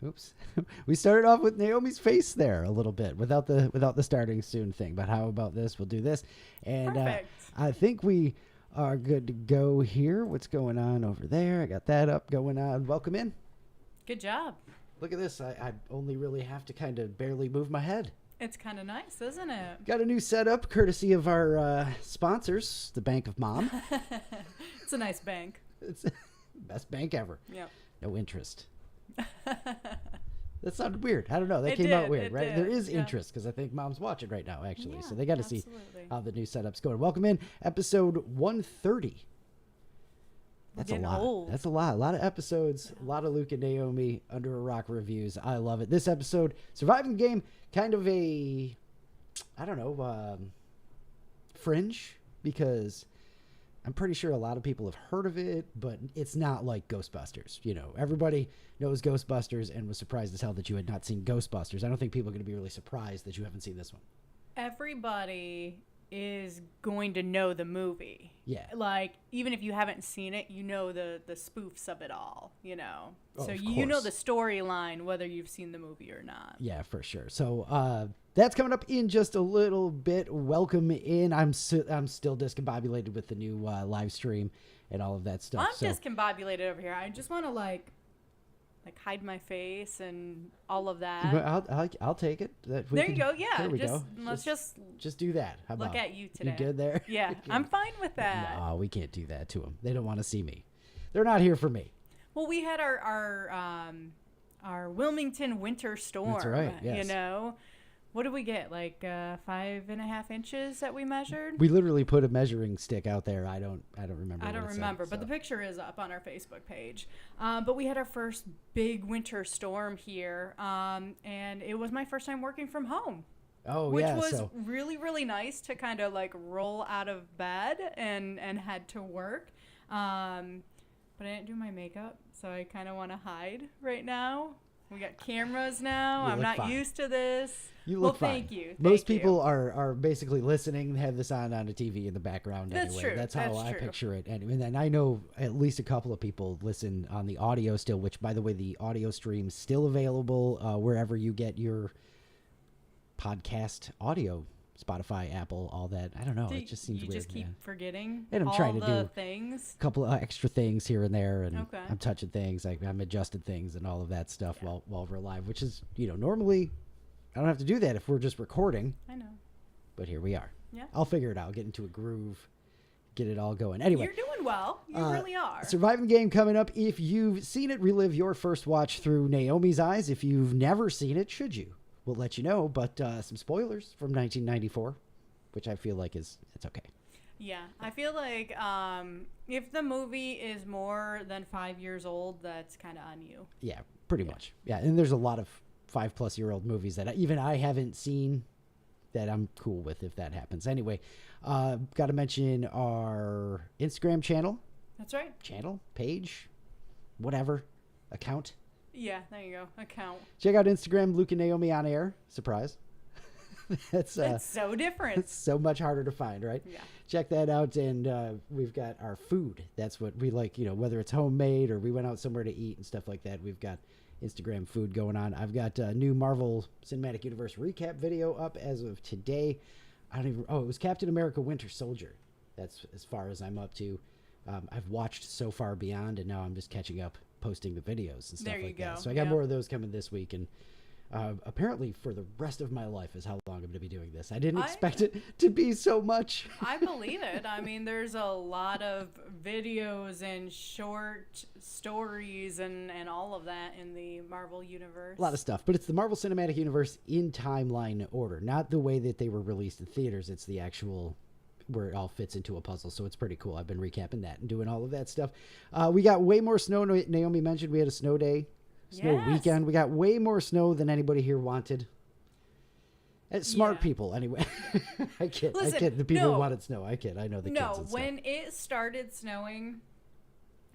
Oops. We started off with Naomi's face there a little bit without the starting soon thing. But how about this? We'll do this. And I think we are good to go here. What's going on over there? I got that up going on. Welcome in. Good job. Look at this. I only really have to kind of barely move my head. It's kind of nice, isn't it? Got a new setup courtesy of our sponsors, the Bank of Mom. It's a nice bank. It's the best bank ever. Yep. No interest. That sounded weird. I don't know. That came out weird, right? There is interest because I think Mom's watching right now, actually. So they got to see how the new setup's going. Welcome in, episode 130. That's a lot. Old. That's a lot. A lot of episodes, a lot of Luke and Naomi Under a Rock reviews. I love it. This episode, Surviving the Game, kind of a, I don't know, fringe, because I'm pretty sure a lot of people have heard of it, but it's not like Ghostbusters. You know, everybody knows Ghostbusters and was surprised as hell that you had not seen Ghostbusters. I don't think people are going to be really surprised that you haven't seen this one. Everybody is going to know the movie. Yeah. Like, even if you haven't seen it, you know the spoofs of it all, you know. Oh, so of you know course. the storyline, whether you've seen the movie or not. Yeah, for sure. So that's coming up in just a little bit. Welcome in. I'm still discombobulated with the new live stream and all of that stuff. I'm discombobulated over here. I just want to like hide my face and all of that. But I'll take it. There you go. Yeah. There we go. Let's just do that. How about look at you today. You good there? Yeah, I'm fine with that. No, we can't do that to them. They don't want to see me. They're not here for me. Well, we had our Wilmington winter storm. That's right. Yes. You know, what did we get? Like 5.5 inches that we measured. We literally put a measuring stick out there. I don't remember. I don't remember, but the picture is up on our Facebook page. But we had our first big winter storm here, and it was my first time working from home. Oh, which yeah. was really, really nice to kind of like roll out of bed and head to work. But I didn't do my makeup, so I kind of want to hide right now. We got cameras now. I'm not used to this. You look fine. Thank you. Most people are basically listening, have this on a TV in the background That's anyway. true. That's how That's I true. picture it. And I know at least a couple of people listen on the audio still, which, by the way, the audio stream's still available wherever you get your podcast audio. Spotify, Apple, all that. I don't know. It just seems weird. You just keep forgetting and I'm all trying to the do things. a couple of extra things here and there, and Okay. I'm touching things. I'm adjusted things and all of that stuff while we're live, which is, normally I don't have to do that if we're just recording. I know. But here we are. Yeah. I'll figure it out. Get into a groove. Get it all going. Anyway. You're doing well. You really are. Surviving the Game coming up. If you've seen it, relive your first watch through Naomi's eyes. If you've never seen it, should you? We'll let you know. But some spoilers from 1994, which I feel like it's okay. Yeah. I feel like if the movie is more than 5 years old, that's kind of on you. Yeah, pretty much. Yeah, and there's a lot of 5-plus-year-old movies that even I haven't seen that I'm cool with if that happens. Anyway, got to mention our Instagram channel. That's right. Channel, page, whatever, account. Yeah, there you go. Account. Check out Instagram, Luke and Naomi On-Air. Surprise. It's so different. It's so much harder to find, right? Yeah. Check that out, and we've got our food. That's what we like, whether it's homemade or we went out somewhere to eat and stuff like that. We've got Instagram food going on. I've got a new Marvel Cinematic Universe recap video up as of today. It was Captain America Winter Soldier. That's as far as I'm up to. I've watched so far beyond, and now I'm just catching up, posting the videos and stuff like that. So I got more of those coming this week, and apparently for the rest of my life is how long I'm going to be doing this. I didn't expect it to be so much. I believe it. I mean, there's a lot of videos and short stories and all of that in the Marvel universe. A lot of stuff, but it's the Marvel Cinematic Universe in timeline order, not the way that they were released in theaters. It's the actual where it all fits into a puzzle, so it's pretty cool. I've been recapping that and doing all of that stuff. We got way more snow. Naomi mentioned we had a snow day. Snow weekend. We got way more snow than anybody here wanted. Smart people, anyway. I kid. Listen, I kid. The people who wanted snow. I kid. I know the kids. No, when it started snowing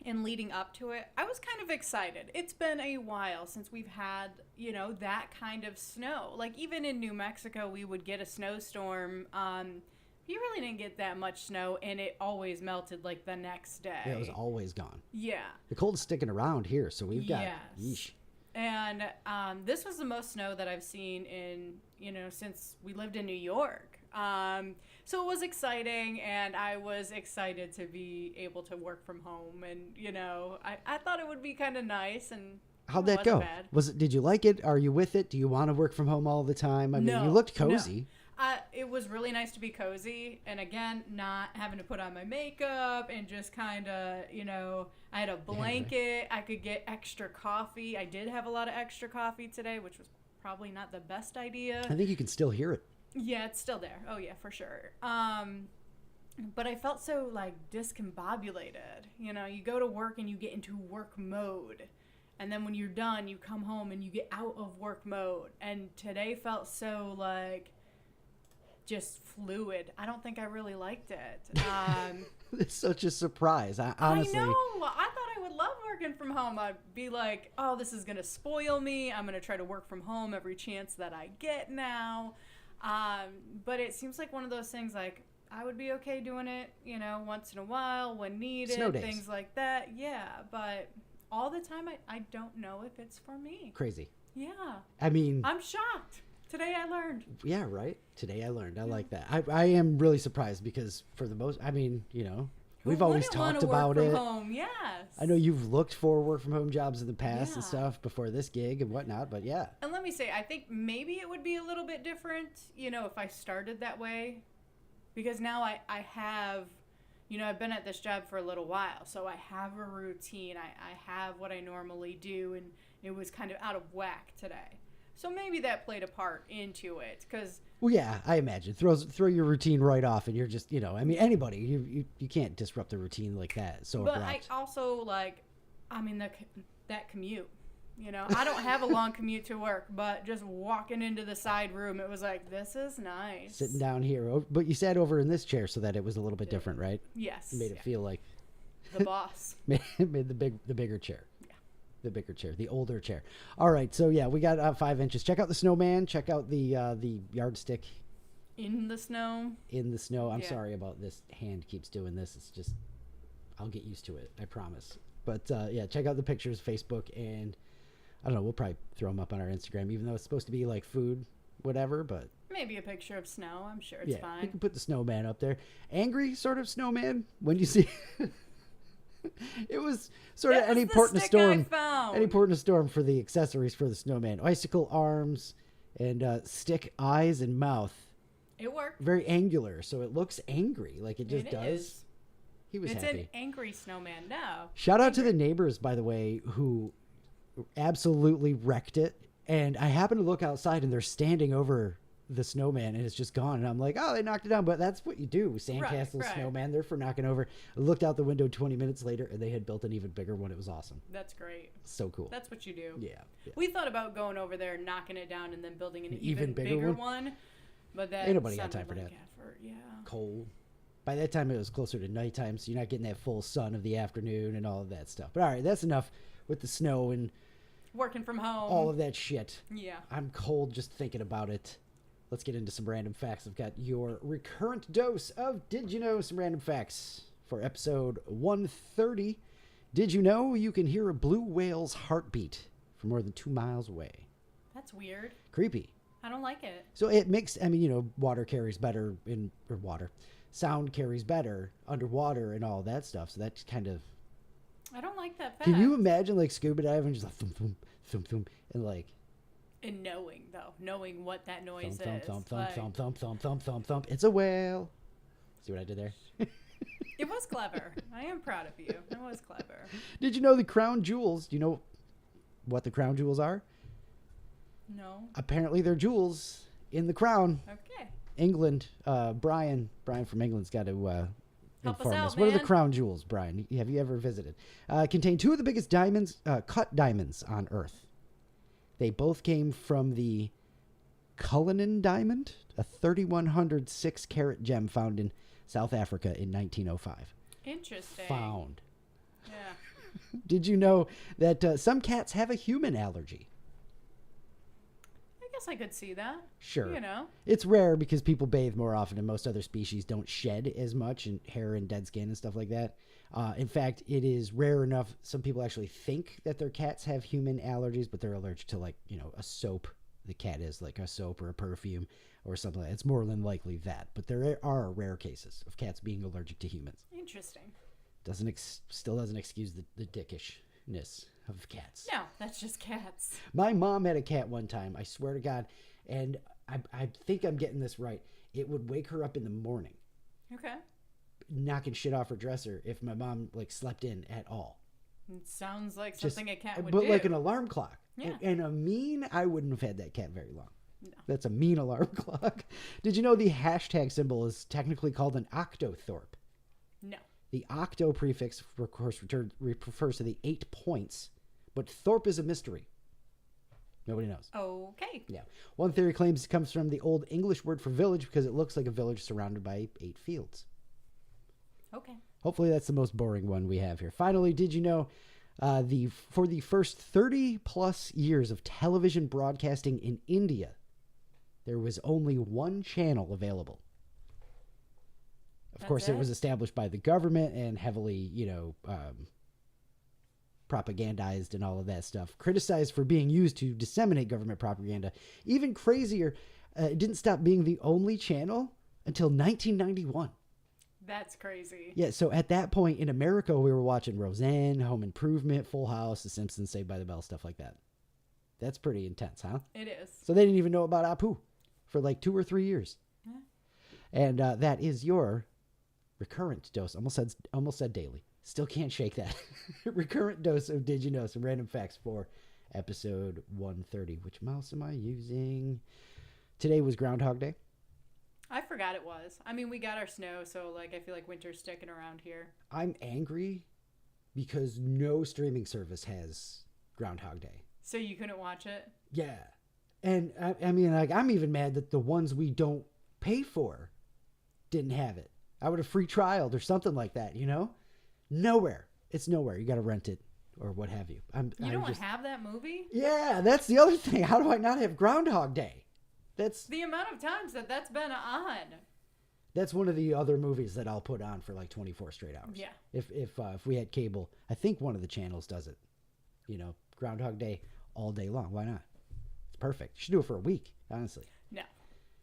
and leading up to it, I was kind of excited. It's been a while since we've had, that kind of snow. Like, even in New Mexico, we would get a snowstorm. You really didn't get that much snow, and it always melted like the next day. Yeah, it was always gone. Yeah. The cold is sticking around here, so we've got yeesh. and this was the most snow that I've seen in, since we lived in New York. So it was exciting, and I was excited to be able to work from home, and, I thought it would be kind of nice, and how'd that go? Bad. Did you like it? Are you with it? Do you want to work from home all the time? I mean, you looked cozy. No. It was really nice to be cozy, and again, not having to put on my makeup and just kind of, I had a blanket. I could get extra coffee. I did have a lot of extra coffee today, which was probably not the best idea. I think you can still hear it. Yeah, it's still there. Oh yeah, for sure. But I felt so like discombobulated. You go to work and you get into work mode. And then when you're done, you come home and you get out of work mode. And today felt so like just fluid. I don't think I really liked it. It's such a surprise. Honestly. I know. I thought I would love working from home. I'd be like, oh, this is going to spoil me. I'm going to try to work from home every chance that I get now. But it seems like one of those things like I would be okay doing it, once in a while when needed, snow days. Things like that. Yeah, but all the time I don't know if it's for me. Crazy. Yeah. I mean, I'm shocked. Today I learned. Yeah, right. Today I learned. I like that. I am really surprised because for the most, we've always talked about it. Home? Yes. I know you've looked for work from home jobs in the past and stuff before this gig and whatnot, but yeah. And let me say, I think maybe it would be a little bit different, if I started that way, because now I have, I've been at this job for a little while, so I have a routine. I have what I normally do, and it was kind of out of whack today. So maybe that played a part into it, because... Well, yeah, I imagine. Throw your routine right off, and you're just, anybody, you can't disrupt the routine like that. So but abrupt. I also, that commute, I don't have a long commute to work, but just walking into the side room, it was like, this is nice. Sitting down here. But you sat over in this chair so that it was a little bit different, right? Yes. It made it feel like... The boss. made the bigger chair. The bigger chair, the older chair. All right, so yeah, we got 5 inches. Check out the snowman. Check out the yardstick. In the snow. In the snow. I'm sorry about this. Hand keeps doing this. It's just, I'll get used to it. I promise. But yeah, check out the pictures, Facebook, and I don't know. We'll probably throw them up on our Instagram, even though it's supposed to be like food, whatever. But maybe a picture of snow. I'm sure it's fine. You can put the snowman up there. Angry sort of snowman when you see. It was sort of any port in a storm. Any port in a storm for the accessories for the snowman. Icicle arms and stick eyes and mouth. It worked. Very angular, so it looks angry, like it just does. Is. He was happy. It's an angry snowman now. Shout out to the neighbors, by the way, who absolutely wrecked it. And I happened to look outside, and they're standing over the snowman, and it's just gone. And I'm like, oh, they knocked it down. But that's what you do. Sandcastle, snowman, they're for knocking over. I looked out the window 20 minutes later, and they had built an even bigger one. It was awesome. That's great. So cool. That's what you do. Yeah. We thought about going over there, knocking it down, and then building an even bigger one. But that ain't nobody got time for that. Effort. Yeah. Cold. By that time, it was closer to nighttime, so you're not getting that full sun of the afternoon and all of that stuff. But all right, that's enough with the snow and working from home. All of that shit. Yeah. I'm cold just thinking about it. Let's get into some random facts. I've got your recurrent dose of Did You Know? Some random facts for episode 130. Did you know you can hear a blue whale's heartbeat from more than 2 miles away? That's weird. Creepy. I don't like it. So it makes, water carries better sound carries better underwater and all that stuff. So that's kind of... I don't like that fact. Can you imagine like scuba diving just like thump, thump, thump, thump, and like... And knowing what that noise thump, is. Thump, thump, thump, thump, thump, thump, thump, thump. It's a whale. See what I did there? It was clever. I am proud of you. It was clever. Did you know the crown jewels? Do you know what the crown jewels are? No. Apparently they're jewels in the crown. Okay. England. Brian from England's got to help inform us out, us. What are the crown jewels, Brian? Have you ever visited? Contain 2 of the biggest diamonds, cut diamonds on Earth. They both came from the Cullinan diamond, a 3,100 6-carat gem found in South Africa in 1905. Interesting. Found. Yeah. Did you know that some cats have a human allergy? I guess I could see that. Sure. You know. It's rare because people bathe more often and most other species don't shed as much and hair and dead skin and stuff like that. In fact, it is rare enough. Some people actually think that their cats have human allergies, but they're allergic to, like, a soap. The cat is like a soap or a perfume or something like that. It's more than likely that. But there are rare cases of cats being allergic to humans. Interesting. Still doesn't excuse the dickishness of cats. No, that's just cats. My mom had a cat one time, I swear to God, and I think I'm getting this right. It would wake her up in the morning. Okay. Knocking shit off her dresser if my mom, like, slept in at all. It sounds like something a cat would but do. like an alarm clock. Yeah. And I wouldn't have had that cat very long. No. That's a mean alarm clock. Did you know the hashtag symbol is technically called an octothorpe? No. The octo prefix, of course, refers to the 8 points, but thorpe is a mystery. Nobody knows. Okay. Yeah. One theory claims it comes from the Old English word for village because it looks like a village surrounded by 8 fields. Okay. Hopefully that's the most boring one we have here. Finally, did you know for the first 30 plus years of television broadcasting in India, there was only one channel available? Of course, it was established by the government and heavily, propagandized and all of that stuff. Criticized for being used to disseminate government propaganda. Even crazier, it didn't stop being the only channel until 1991. That's crazy. Yeah, so at that point in America, we were watching Roseanne, Home Improvement, Full House, The Simpsons, Saved by the Bell, stuff like that. That's pretty intense, huh? It is. So they didn't even know about Apu for like 2 or 3 years. Yeah. And that is your recurrent dose. Almost said daily. Still can't shake that. Recurrent dose of Did You Know? Some random facts for episode 130. Which mouse am I using? Today was Groundhog Day. I forgot it was. I mean, we got our snow, so like I feel like winter's sticking around here. I'm angry because no streaming service has Groundhog Day. So you couldn't watch it? Yeah. And I mean, like, I'm even mad that the ones we don't pay for didn't have it. I would have free trialed or something like that, Nowhere. It's nowhere. You got to rent it or what have you. You don't have that movie? Yeah, that's the other thing. How do I not have Groundhog Day? That's the amount of times that's been on. That's one of the other movies that I'll put on for like 24 straight hours. Yeah. If we had cable, I think one of the channels does it. Groundhog Day all day long. Why not? It's perfect. You should do it for a week, honestly. No,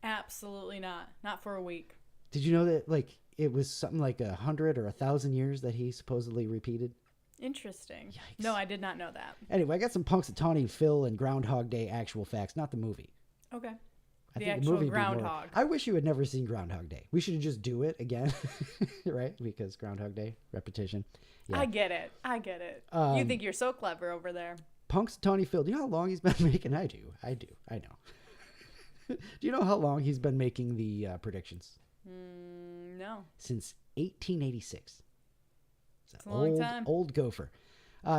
absolutely not. Not for a week. Did you know that, like, it was something like 100 or 1,000 years that he supposedly repeated? Interesting. Yikes. No, I did not know that. Anyway, I got some Punxatawney Phil and Groundhog Day actual facts, not the movie. Okay. I The think actual movie would be more- groundhog. I wish you had never seen Groundhog Day. We should just do it again, right? Because Groundhog Day, repetition. Yeah. I get it. You think you're so clever over there. Punxatawney Phil, do you know how long he's been making? I do. I know. Do you know how long he's been making the predictions? No. Since 1886. It's a long time. Old gopher.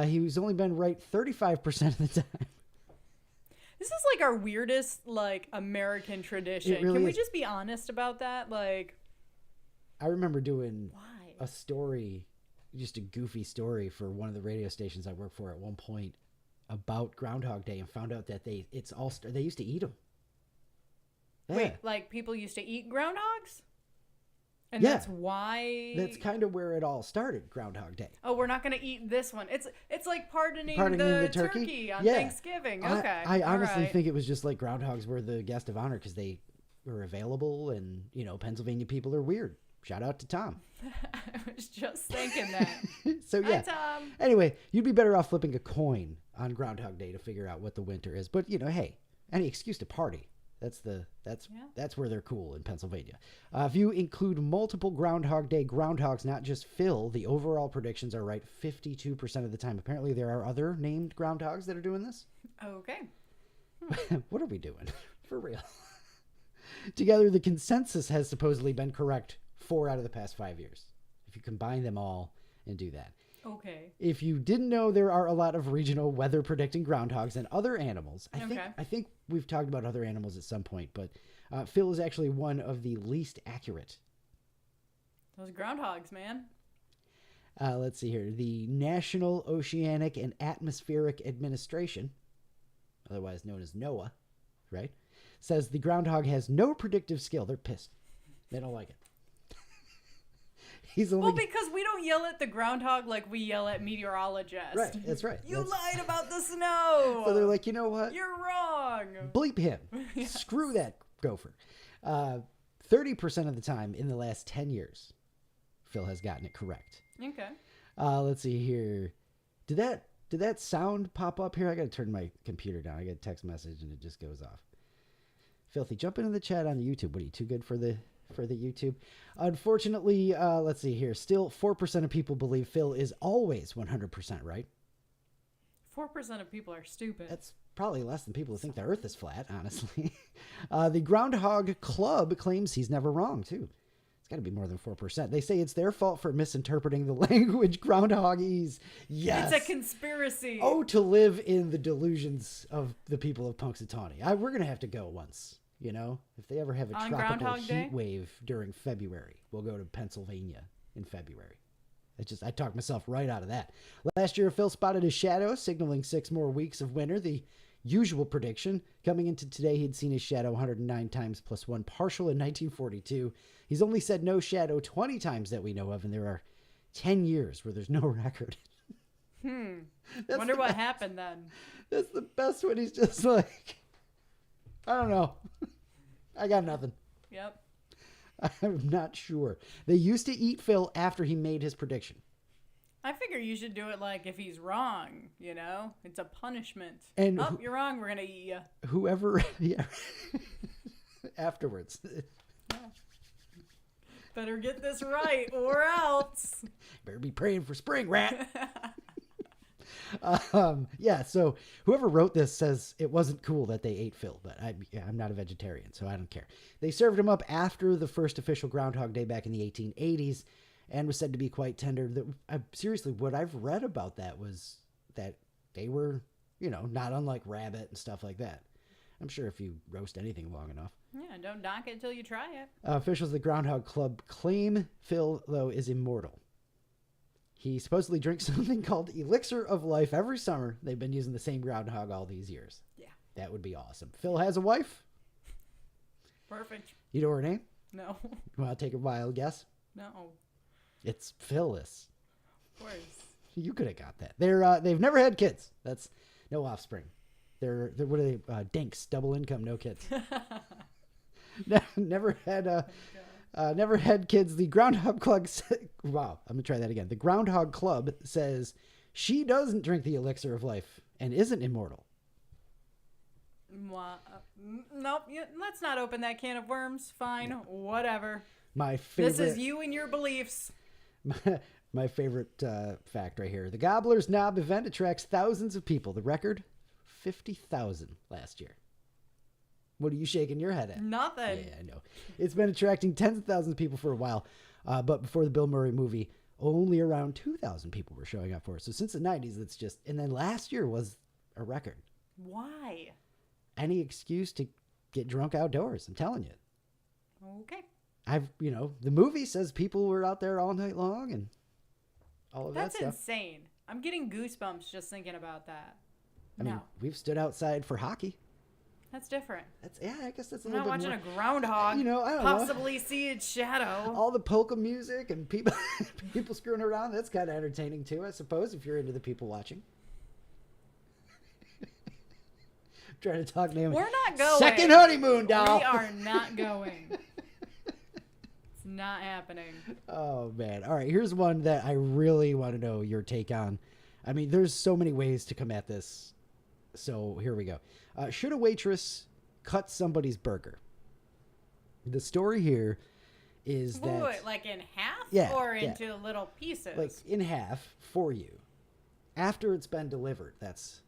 He's only been right 35% of the time. This is like our weirdest, like, American tradition. It really Can we is. just be honest about that? Like, I remember doing why? a story, just a goofy story for one of the radio stations I worked for at one point about Groundhog Day and found out that they used to eat them. Yeah. Wait, like people used to eat groundhogs? And Yeah. that's why... That's kind of where it all started, Groundhog Day. Oh, we're not going to eat this one. It's like pardoning Pardoning the the turkey? turkey on Yeah. Thanksgiving. Okay. I all honestly right. think it was just like groundhogs were the guest of honor because they were available and, Pennsylvania people are weird. Shout out to Tom. I was just thinking that. So, yeah. Hi, Tom. Anyway, you'd be better off flipping a coin on Groundhog Day to figure out what the winter is. But, hey, any excuse to party. That's where they're cool in Pennsylvania. If you include multiple Groundhog Day groundhogs, not just Phil, the overall predictions are right 52% of the time. Apparently, there are other named groundhogs that are doing this. Okay. What are we doing? For real. Together, the consensus has supposedly been correct 4 out of the past 5 years. If you combine them all and do that. Okay. If you didn't know, there are a lot of regional weather predicting groundhogs and other animals. Okay. I think we've talked about other animals at some point, but Phil is actually one of the least accurate. Those groundhogs, man. Let's see here. The National Oceanic and Atmospheric Administration, otherwise known as NOAA, right, says the groundhog has no predictive skill. They're pissed. They don't like it. He's only Well, because we don't yell at the groundhog like we yell at meteorologists. right. That's right. You That's- lied about the snow. So they're like, you know what? You're wrong. Bleep him. Yes. Screw that gopher. 30% of the time in the last 10 years, Phil has gotten it correct. Okay. Let's see here. Did that sound pop up here? I got to turn my computer down. I get a text message and it just goes off. Filthy, jump into the chat on the YouTube. What are you, too good for the YouTube? Unfortunately, let's see here. Still, 4% of people believe Phil is always 100% right. 4% of people are stupid. That's probably less than people who think the Earth is flat, honestly. The Groundhog Club claims he's never wrong, too. It's got to be more than 4%. They say it's their fault for misinterpreting the language groundhoggies. Yes. It's a conspiracy. Oh, to live in the delusions of the people of Punxatawney. We're going to have to go once, you know? If they ever have a On tropical Groundhog heat Day? wave during February, we'll go to Pennsylvania in February. I talked myself right out of that. Last year, Phil spotted his shadow, signaling 6 more weeks of winter. The usual prediction. Coming into today, he'd seen his shadow 109 times plus 1 partial in 1942. He's only said no shadow 20 times that we know of, and there are 10 years where there's no record. Wonder what happened then. That's the best one. He's just like, I don't know. I got nothing. Yep. I'm not sure. They used to eat Phil after he made his prediction. I figure you should do it like if he's wrong, you know? It's a punishment. And you're wrong, we're going to eat you. Whoever, yeah, afterwards. Better get this right or else. Better be praying for spring, rat. Yeah, so whoever wrote this says it wasn't cool that they ate Phil, but I'm not a vegetarian, so I don't care. They served him up after the first official Groundhog Day back in the 1880s and was said to be quite tender. Seriously, what I've read about that was that they were, you know, not unlike rabbit and stuff like that. I'm sure if you roast anything long enough. Yeah, don't knock it until you try it. Officials of the Groundhog Club claim Phil, though, is immortal. He supposedly drinks something called Elixir of Life every summer. They've been using the same groundhog all these years. Yeah. That would be awesome. Phil has a wife. Perfect. You know her name? No. You want to take a wild guess? No. It's Phyllis. Of course. You could have got that. They've never had kids. That's no offspring. They're what are they? Dinks, double income, no kids. Never had kids. The Groundhog Club. Wow, I'm gonna try that again. The Groundhog Club says she doesn't drink the elixir of life and isn't immortal. Nope. Let's not open that can of worms. Fine, whatever. My favorite. This is you and your beliefs. My favorite fact right here. The Gobbler's Knob event attracts thousands of people. The record, 50,000 last year. What are you shaking your head at? Nothing. Yeah, I know. It's been attracting tens of thousands of people for a while. But before the Bill Murray movie, only around 2,000 people were showing up for it. So since the 90s, it's just... And then last year was a record. Why? Any excuse to get drunk outdoors, I'm telling you. Okay. The movie says people were out there all night long and all of that stuff. That's insane. I'm getting goosebumps just thinking about that. I mean, we've stood outside for hockey. That's different. I guess that's a I'm little not bit watching more, a groundhog I don't possibly see its shadow. All the polka music and people screwing around, that's kind of entertaining too, I suppose, if you're into the people watching. Trying to talk Naomi. We're not going. Second honeymoon, doll. We are not going. It's not happening. Oh, man. All right, here's one that I really want to know your take on. I mean, there's so many ways to come at this. So here we go. Should a waitress cut somebody's burger? The story here is that... Wait, like in half? Yeah, or into little pieces? Like in half for you. After it's been delivered, that's...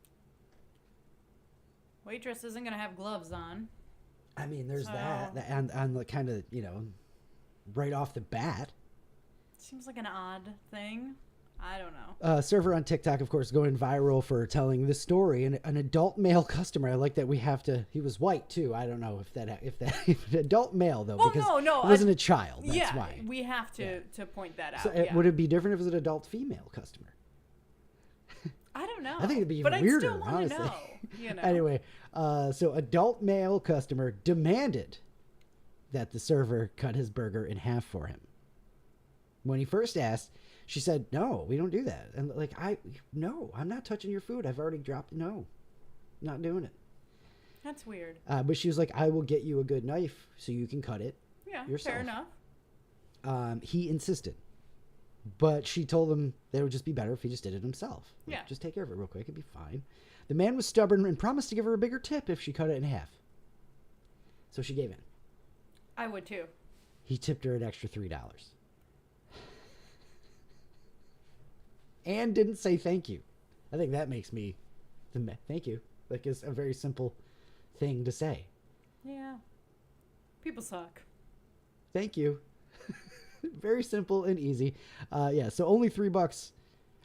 Waitress isn't going to have gloves on. I mean, there's that. And on the kind of, right off the bat. Seems like an odd thing. I don't know. Server on TikTok, of course, going viral for telling the story. And an adult male customer, I like that we have to... He was white, too. I don't know if an adult male, though, well, because no, it wasn't a child. That's why. We have to point that out. So would it be different if it was an adult female customer? I don't know. I think it'd be even but weirder, I'd still honestly. Know. Anyway, so adult male customer demanded that the server cut his burger in half for him. When he first asked, she said, no, we don't do that. And like, no, I'm not touching your food. I've already dropped it. No, not doing it. That's weird. But she was like, I will get you a good knife so you can cut it yourself. Fair enough. He insisted. But she told him that it would just be better if he just did it himself. Like, Yeah. just take care of it real quick. It'd be fine. The man was stubborn and promised to give her a bigger tip if she cut it in half. So she gave in. I would too. He tipped her an extra $3. And didn't say thank you. I think that makes me thank you. Like, it's a very simple thing to say. Yeah. People suck. Thank you. Very simple and easy. So only $3.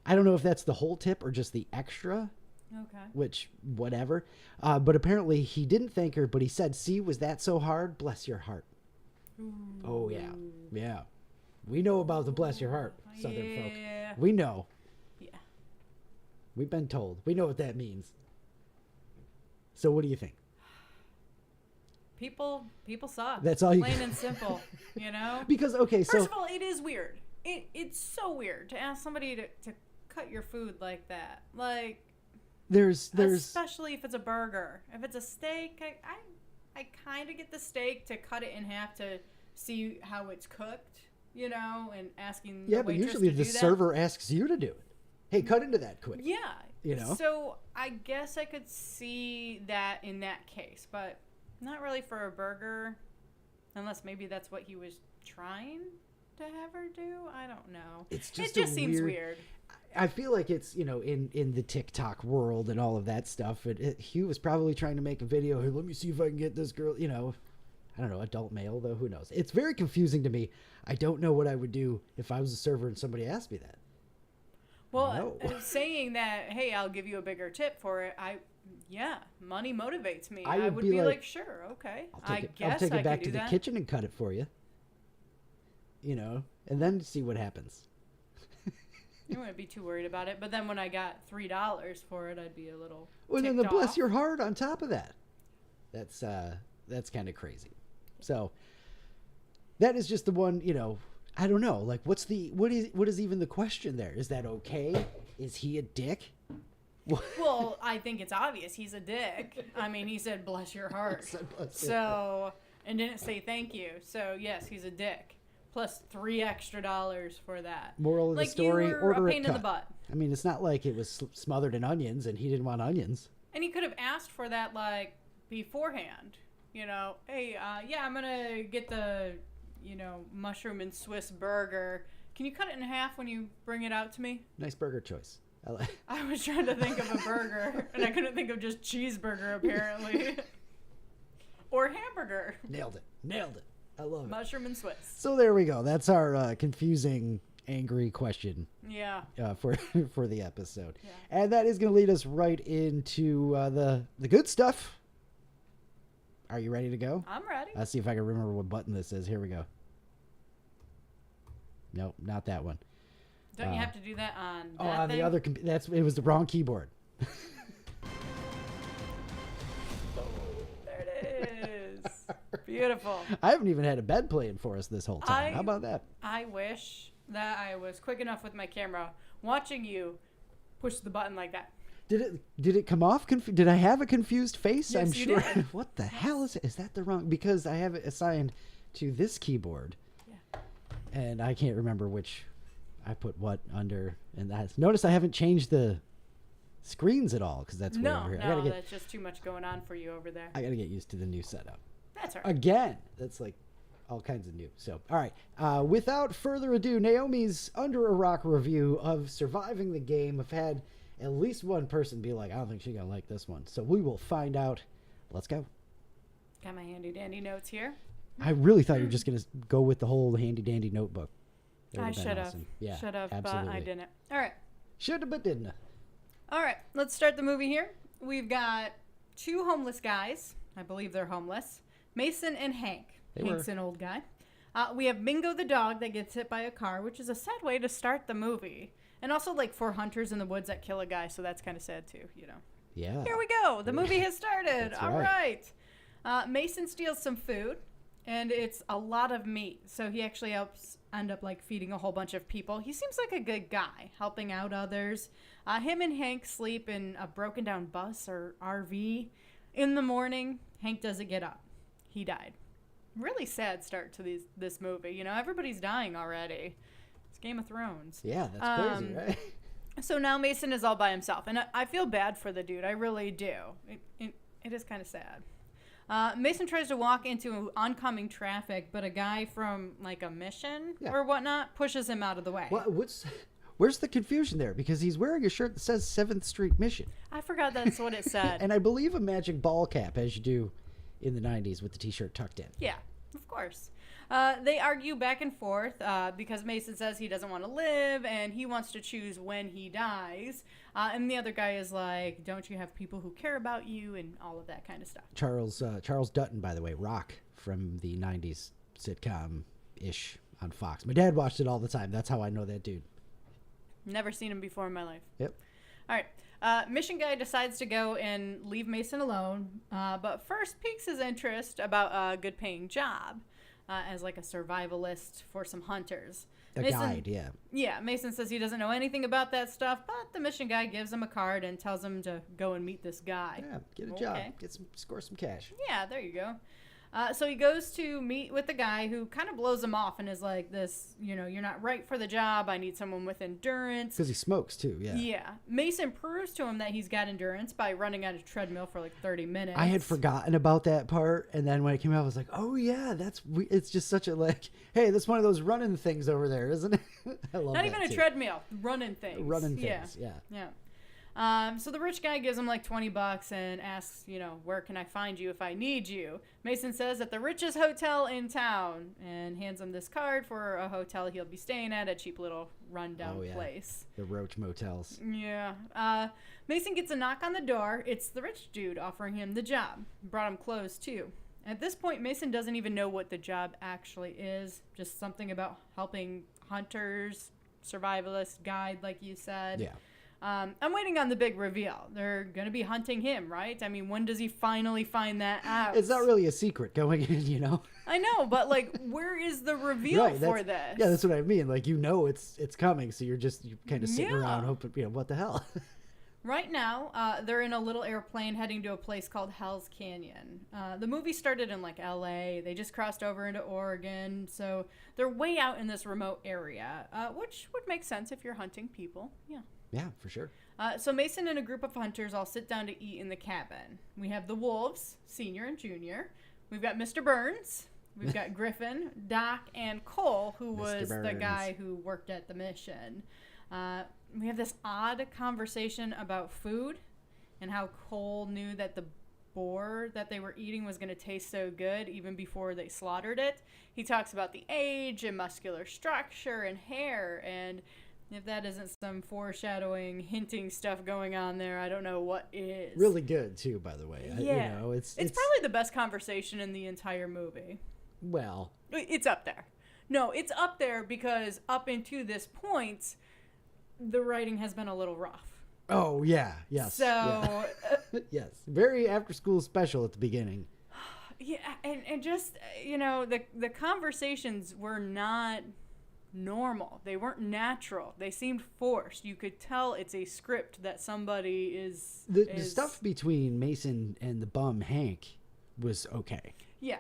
I don't know if that's the whole tip or just the extra. Okay. Which, whatever. But apparently he didn't thank her, but he said, see, was that so hard? Bless your heart. Ooh. Oh, yeah. Yeah. We know about the bless your heart, Southern folk. We know. Yeah. We've been told. We know what that means. So what do you think? People suck. That's all you plain and simple, you know? Because, okay, so... First of all, it is weird. It's so weird to ask somebody to cut your food like that. Like... There's Especially if it's a burger. If it's a steak, I kind of get the steak to cut it in half to see how it's cooked, you know, and asking the but waitress usually to the do that. server asks you to do it. Hey, cut into that quick. Yeah. You know? So I guess I could see that in that case, but not really for a burger, unless maybe that's what he was trying to have her do. I don't know. It just seems weird. I feel like it's, you know, in the TikTok world and all of that stuff. He was probably trying to make a video. Hey, let me see if I can get this girl, you know, I don't know, adult male, though. Who knows? It's very confusing to me. I don't know what I would do if I was a server and somebody asked me that. Well, saying that, hey, I'll give you a bigger tip for it, money motivates me. I would be like, sure, okay. I'll take it back to the kitchen and cut it for you. You know, and then see what happens. I wouldn't be too worried about it. But then when I got $3 for it, I'd be a little Well, then the bless your heart on top of that. That's kind of crazy. So that is just the one, you know, I don't know. Like, what is even the question there? Is that okay? Is he a dick? Well, I think it's obvious he's a dick. I mean, he said bless your heart. And didn't say thank you. So yes, he's a dick. Plus $3 extra for that. Moral of the story: you were order a pain it in cut. the butt. I mean, it's not like it was smothered in onions, and he didn't want onions. And he could have asked for that like beforehand. You know, hey, I'm gonna get the, you know, mushroom and Swiss burger. Can you cut it in half when you bring it out to me? Nice burger choice. I was trying to think of a burger, and I couldn't think of just cheeseburger apparently, or hamburger. Nailed it. I love it. Mushroom and Swiss. So there we go. That's our confusing, angry question. Yeah. For the episode. Yeah. And that is going to lead us right into the good stuff. Are you ready to go? I'm ready. Let's see if I can remember what button this is. Here we go. Nope, not that one. Don't you have to do that on that on thing? the other it was the wrong keyboard. There it is. Beautiful. I haven't even had a bed playing for us this whole time. How about that? I wish that I was quick enough with my camera watching you push the button like that. Did it come off? Did I have a confused face? Yes, I'm you sure. did. What the hell is it? Is that the wrong? Because I have it assigned to this keyboard. Yeah. And I can't remember which I put what under. And notice I haven't changed the screens at all because that's way over here. That's just too much going on for you over there. I got to get used to the new setup. That's all right. Again, that's like all kinds of new. So, all right. Without further ado, Naomi's Under a Rock review of Surviving the Game. I've had at least one person be like, I don't think she's going to like this one. So we will find out. Let's go. Got my handy dandy notes here. I really thought you were just going to go with the whole handy dandy notebook. I should have. Awesome. Yeah, should have, absolutely. but I didn't. All right. Should have, but didn't. All right. Let's start the movie here. We've got two homeless guys. I believe they're homeless. Mason and Hank. Hank's an old guy. We have Mingo the dog that gets hit by a car, which is a sad way to start the movie. And also like 4 hunters in the woods that kill a guy, so that's kind of sad too, you know. Yeah. Here we go. The movie has started. That's All right. Mason steals some food. And it's a lot of meat. So he actually helps end up like feeding a whole bunch of people. He seems like a good guy, helping out others. Him and Hank sleep in a broken down bus or RV. In the morning, Hank doesn't get up. He died. Really sad start to this movie. You know, everybody's dying already. It's Game of Thrones. Yeah, that's crazy, right? So now Mason is all by himself. And I feel bad for the dude. I really do. It is kind of sad. Mason tries to walk into oncoming traffic, but a guy from like a mission or whatnot pushes him out of the way. Where's the confusion there? Because he's wearing a shirt that says 7th Street Mission. I forgot that's what it said. And I believe a magic ball cap, as you do in the 90s with the t-shirt tucked in. Yeah, of course. They argue back and forth because Mason says he doesn't want to live and he wants to choose when he dies. And the other guy is like, don't you have people who care about you and all of that kind of stuff. Charles Dutton, by the way, Rock from the 90s sitcom-ish on Fox. My dad watched it all the time. That's how I know that dude. Never seen him before in my life. Yep. All right. Mission guy decides to go and leave Mason alone, but first piques his interest about a good paying job. As like a survivalist for some hunters. Guide, yeah. Yeah, Mason says he doesn't know anything about that stuff, but the mission guy gives him a card and tells him to go and meet this guy. Yeah, get a job, score some cash. Yeah, there you go. So he goes to meet with the guy who kind of blows him off and is like this, you know, you're not right for the job. I need someone with endurance. Because he smokes too, yeah. Yeah. Mason proves to him that he's got endurance by running on a treadmill for like 30 minutes. I had forgotten about that part. And then when it came out, I was like, oh yeah, it's just such a like, hey, that's one of those running things over there, isn't it? I love Not that even a too. treadmill, running things. Running things, yeah. Yeah. So the rich guy gives him like $20 and asks, you know, where can I find you if I need you? Mason says at the richest hotel in town and hands him this card for a hotel he'll be staying at, a cheap little rundown place. The Roach Motels. Yeah. Mason gets a knock on the door. It's the rich dude offering him the job. Brought him clothes too. At this point, Mason doesn't even know what the job actually is. Just something about helping hunters, survivalists, guide, like you said. Yeah. I'm waiting on the big reveal. They're going to be hunting him, right? I mean, when does he finally find that out? It's not really a secret going in, you know? I know, but like, where is the reveal for this? Yeah, that's what I mean. Like, you know it's coming, so you're kind of sitting around hoping, you know, what the hell? Right now, they're in a little airplane heading to a place called Hell's Canyon. The movie started in like LA. They just crossed over into Oregon. So they're way out in this remote area, which would make sense if you're hunting people. Yeah. Yeah, for sure. So Mason and a group of hunters all sit down to eat in the cabin. We have the Wolves, Senior and Junior. We've got Mr. Burns. We've got Griffin, Doc, and Cole, who was the guy who worked at the mission. We have this odd conversation about food and how Cole knew that the boar that they were eating was going to taste so good even before they slaughtered it. He talks about the age and muscular structure and hair, and if that isn't some foreshadowing, hinting stuff going on there, I don't know what is. Really good, too, by the way. Yeah. You know, it's probably the best conversation in the entire movie. Well. It's up there. No, it's up there because up into this point, the writing has been a little rough. Oh, yeah. Yes. So. Yeah. Yes. Very after-school special at the beginning. Yeah, and just, you know, the conversations were not normal. They weren't natural. They seemed forced. You could tell it's a script that somebody is... The stuff between Mason and the bum Hank was okay. Yeah.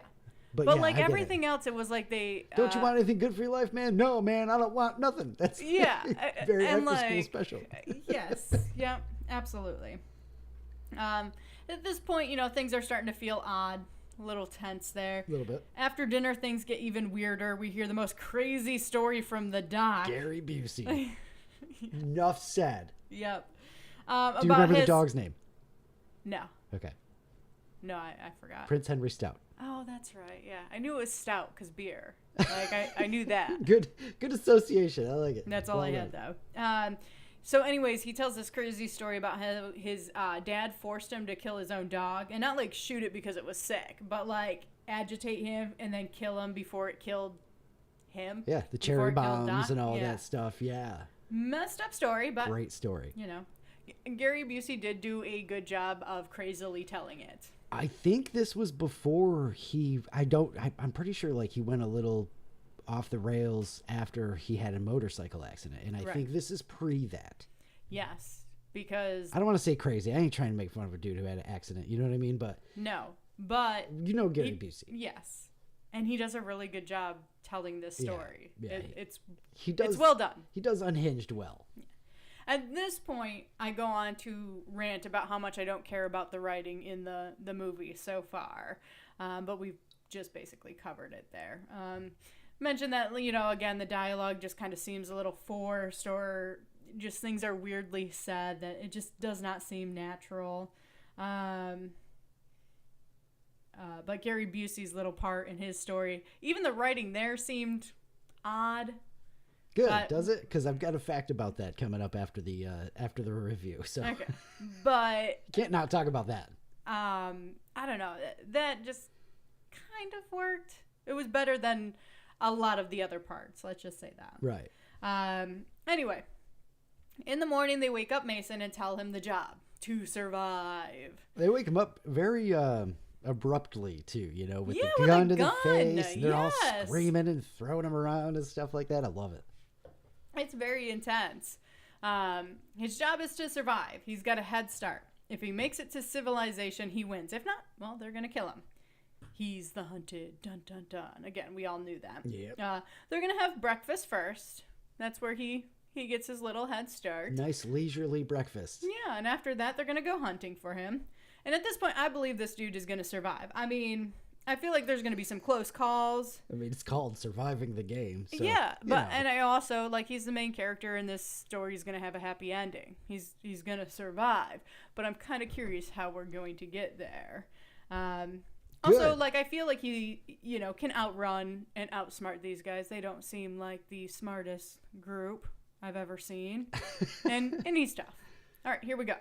But yeah, like everything else, it was like they... Don't you want anything good for your life, man? No, man, I don't want nothing. That's very after-school special. Yes. Yeah, absolutely. At this point, you know, things are starting to feel odd. A little tense there. A little bit. After dinner, things get even weirder. We hear the most crazy story from the doc. Gary Busey. Enough said. Yep. Do you remember the dog's name? No. Okay. No, I forgot. Prince Henry Stout. Oh, that's right. Yeah, I knew it was stout because beer. Like I knew that. Good association. I like it. That's all I had though. So anyways, he tells this crazy story about how his dad forced him to kill his own dog. And not like shoot it because it was sick, but like agitate him and then kill him before it killed him. Yeah, the cherry bombs and all that stuff. Yeah. Messed up story, but... Great story. You know. Gary Busey did do a good job of crazily telling it. I think this was before I'm pretty sure like he went a little off the rails after he had a motorcycle accident. And I think this is pre that. Yes, because... I don't want to say crazy. I ain't trying to make fun of a dude who had an accident. You know what I mean? But no, but... You know Gary Busey. Yes. And he does a really good job telling this story. Yeah, it's does, well done. He does Unhinged well. Yeah. At this point, I go on to rant about how much I don't care about the writing in the movie so far. But we've just basically covered it there. Mentioned that, you know, again, the dialogue just kind of seems a little forced, or just things are weirdly said that it just does not seem natural. But Gary Busey's little part in his story, even the writing there seemed odd. Good, does it? Because I've got a fact about that coming up after the review. So okay, but can't not talk about that. I don't know. That just kind of worked. It was better than a lot of the other parts. Let's just say that. Right. Anyway, in the morning they wake up Mason and tell him the job to survive. They wake him up very abruptly too, you know, with the with gun a to the face. They're all yes. screaming and throwing him around and stuff like that. I love it. It's very intense. His job is to survive. He's got a head start. If he makes it to civilization, he wins. If not, well, they're going to kill him. He's the hunted. Dun, dun, dun. Again, we all knew that. Yep. They're going to have breakfast first. That's where he gets his little head start. Nice leisurely breakfast. Yeah, and after that, they're going to go hunting for him. And at this point, I believe this dude is going to survive. I mean, I feel like there's going to be some close calls. I mean, it's called Surviving the Game. So, yeah, but and I also, like, he's the main character in this story. He's going to have a happy ending. He's going to survive. But I'm kind of curious how we're going to get there. Also, like, I feel like he, you know, can outrun and outsmart these guys. They don't seem like the smartest group I've ever seen. and he's tough. All right, here we go.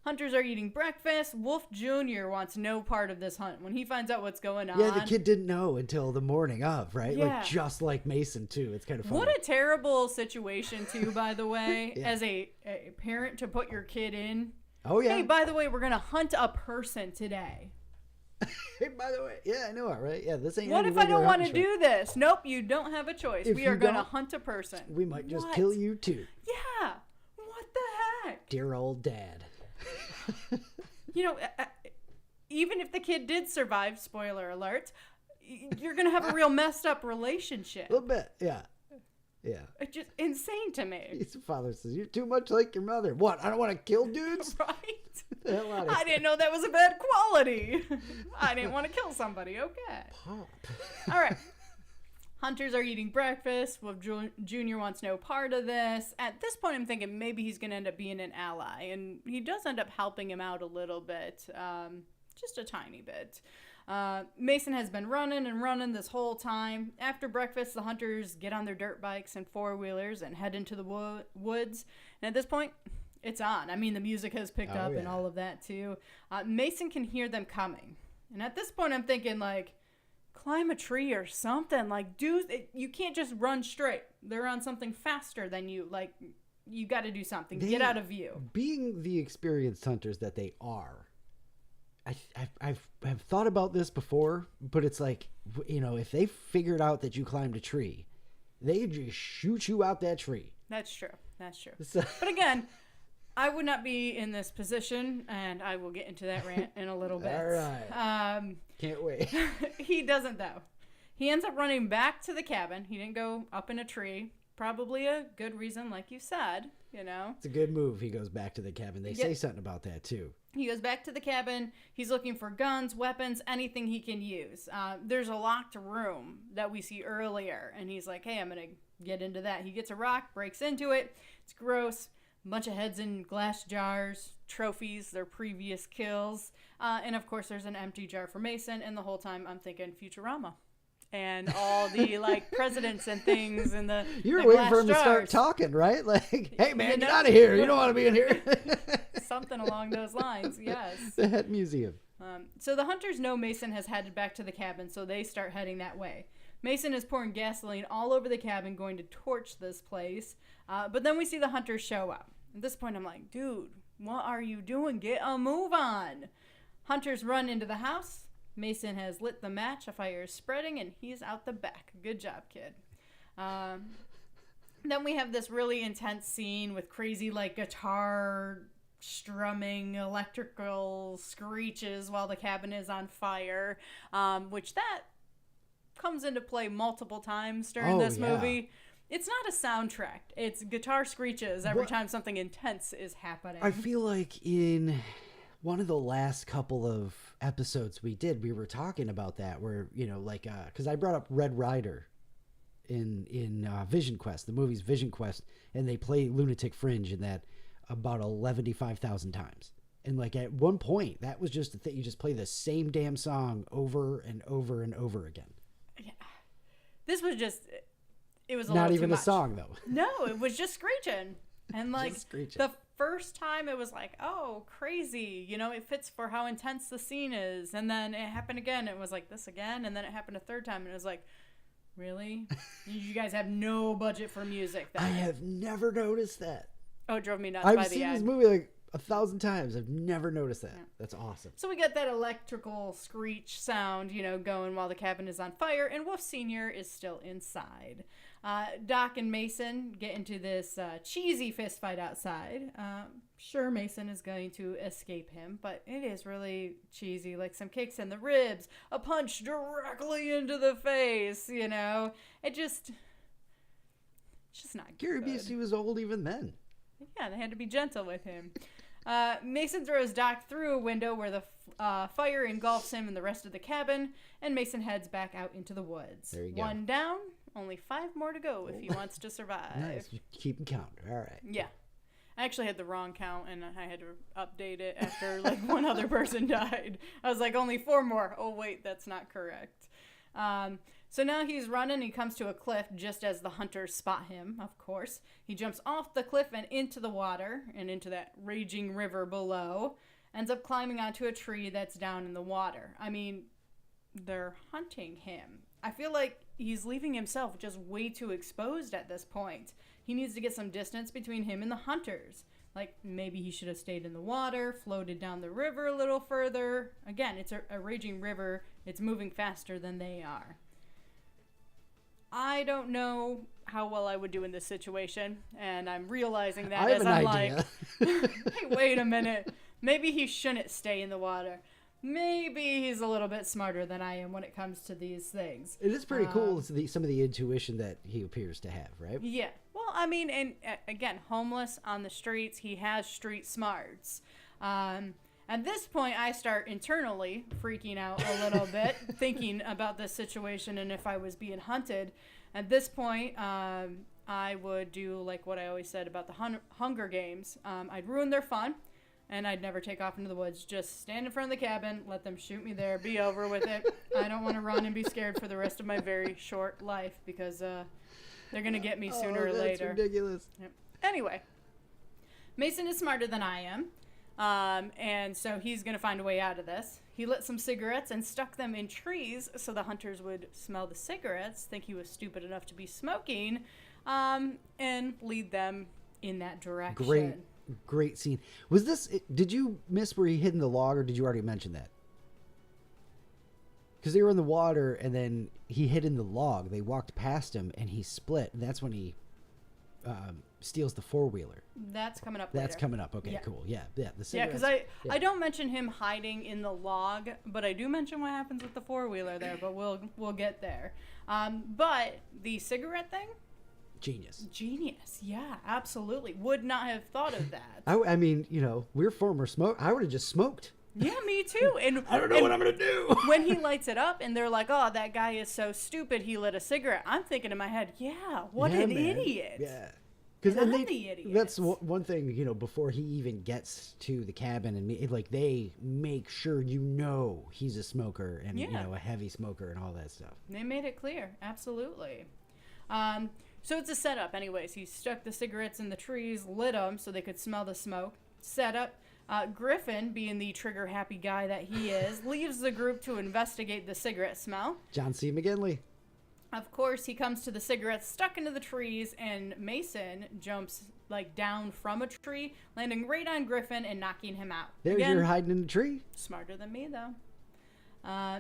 Hunters are eating breakfast. Wolf Jr. wants no part of this hunt. When he finds out what's going on... Yeah, the kid didn't know until the morning of, right? Yeah. Like, just like Mason, too. It's kind of funny. What a terrible situation, too, by the way, as a parent to put your kid in. Oh, yeah. Hey, by the way, we're going to hunt a person today. Hey, by the way, yeah, I know it, right? Yeah, this ain't... What if I don't want to do this? Nope, you don't have a choice. We are going to hunt a person. We might just kill you, too. Yeah. What the heck? Dear old dad. You know, even if the kid did survive, spoiler alert, you're going to have a real messed up relationship. A little bit, yeah. Yeah. It's just insane to me. His father says, you're too much like your mother. What, I don't want to kill dudes? Right? I didn't know that was a bad quality. I didn't want to kill somebody. Okay. Pop. All right. Hunters are eating breakfast. Wolf Jr. wants no part of this. At this point, I'm thinking maybe he's going to end up being an ally. And he does end up helping him out a little bit. Just a tiny bit. Mason has been running this whole time. After breakfast, the hunters get on their dirt bikes and four-wheelers and head into the woods. And at this point, it's on. I mean, the music has picked up and all of that, too. Mason can hear them coming. And at this point, I'm thinking, like, climb a tree or something. Like, dude, you can't just run straight. They're on something faster than you. Like, you got to do something. Get out of view. Being the experienced hunters that they are, I've thought about this before, but it's like, you know, if they figured out that you climbed a tree, they just shoot you out that tree. That's true. So, but again, I would not be in this position, and I will get into that rant in a little bit. All right. Can't wait. He doesn't, though. He ends up running back to the cabin. He didn't go up in a tree. Probably a good reason, like you said, you know. It's a good move. He goes back to the cabin. They say something about that, too. He goes back to the cabin. He's looking for guns, weapons, anything he can use. There's a locked room that we see earlier, and he's like, hey, I'm going to get into that. He gets a rock, breaks into it. It's gross. A bunch of heads in glass jars, trophies, their previous kills. And, of course, there's an empty jar for Mason. And the whole time I'm thinking Futurama. And all the, like, presidents and things and the You're the waiting for him jars. to start talking, right? Like, hey, man, get out of here. You don't want to be in here. Something along those lines, yes. The Head Museum. So the hunters know Mason has headed back to the cabin, so they start heading that way. Mason is pouring gasoline all over the cabin, going to torch this place. But then we see the hunters show up. At this point, I'm like, dude, What are you doing? Get a move on. Hunters run into the house. Mason has lit the match. A fire is spreading, and he's out the back. Good job, kid. Then we have this really intense scene with crazy, like, guitar strumming, electrical screeches while the cabin is on fire, which that comes into play multiple times during this movie. It's not a soundtrack. It's guitar screeches every time something intense is happening. I feel like in one of the last couple of episodes we did, we were talking about that where, you know, like, because I brought up Red Rider in Vision Quest, the movie's Vision Quest, and they play Lunatic Fringe in that about 11,500 times. And like at one point, that was just the thing. You just play the same damn song over and over and over again. Yeah. This was just, it was a not little even too a much. song though. No, it was just screeching. And like screeching. The first time it was like, oh, crazy. You know, it fits for how intense the scene is. And then it happened again. It was like this again. And then it happened a third time. And it was like, really? You guys have no budget for music then. I have never noticed that. Oh, it drove me nuts I've by the seen end. this movie like 1,000 times. I've never noticed that. Yeah. That's awesome. So we get that electrical screech sound, you know, going while the cabin is on fire, and Wolf Sr. is still inside. Doc and Mason get into this cheesy fist fight outside. Sure, Mason is going to escape him, but it is really cheesy, like some kicks in the ribs, a punch directly into the face, you know. It's just not Gary good. Busey was old even then. Yeah, they had to be gentle with him. Mason throws Doc through a window where the fire engulfs him and the rest of the cabin, and Mason heads back out into the woods. There you go. One down, only 5 more to go if he wants to survive. Nice. You keep them count. All right. Yeah. I actually had the wrong count, and I had to update it after like one other person died. I was like, only 4 more. Oh, wait, that's not correct. So now he's running. He comes to a cliff just as the hunters spot him, of course. He jumps off the cliff and into the water and into that raging river below. Ends up climbing onto a tree that's down in the water. I mean, they're hunting him. I feel like he's leaving himself just way too exposed at this point. He needs to get some distance between him and the hunters. Like, maybe he should have stayed in the water, floated down the river a little further. Again, it's a raging river. It's moving faster than they are. I don't know how well I would do in this situation, and I'm realizing that as I'm like, hey, wait a minute. Maybe he shouldn't stay in the water. Maybe he's a little bit smarter than I am when it comes to these things. It is pretty cool, some of the intuition that he appears to have, right? Yeah. Well, I mean, and again, homeless on the streets, he has street smarts. At this point, I start internally freaking out a little bit, thinking about this situation and if I was being hunted. At this point, I would do like what I always said about the Hunger Games. I'd ruin their fun, and I'd never take off into the woods. Just stand in front of the cabin, let them shoot me there, be over with it. I don't want to run and be scared for the rest of my very short life because they're going to get me sooner or later. That's ridiculous. Yep. Anyway, Mason is smarter than I am. And so he's going to find a way out of this. He lit some cigarettes and stuck them in trees so the hunters would smell the cigarettes, think he was stupid enough to be smoking, and lead them in that direction. Great scene. Was this, did you miss where he hid in the log, or did you already mention that? Because they were in the water and then he hid in the log. They walked past him and he split. And that's when he steals the 4-wheeler. That's coming up later. That's coming up. Okay, cool. Yeah. The cigarettes. Yeah, because I don't mention him hiding in the log, but I do mention what happens with the 4-wheeler there, but we'll get there. But the cigarette thing? Genius. Yeah, absolutely. Would not have thought of that. I mean, you know, we're former smoke. I would have just smoked. Yeah, me too. And I don't know what I'm going to do. When he lights it up and they're like, oh, that guy is so stupid, he lit a cigarette. I'm thinking in my head, what an idiot. Yeah. That's one thing, you know, before he even gets to the cabin, and like they make sure you know he's a smoker and you know, a heavy smoker and all that stuff. They made it clear. Absolutely. So it's a setup anyways. He stuck the cigarettes in the trees, lit them so they could smell the smoke. Setup. Griffin, being the trigger-happy guy that he is, leaves the group to investigate the cigarette smell. John C. McGinley. Of course, he comes to the cigarettes stuck into the trees, and Mason jumps like down from a tree, landing right on Griffin and knocking him out. There's your hiding in the tree. Smarter than me, though.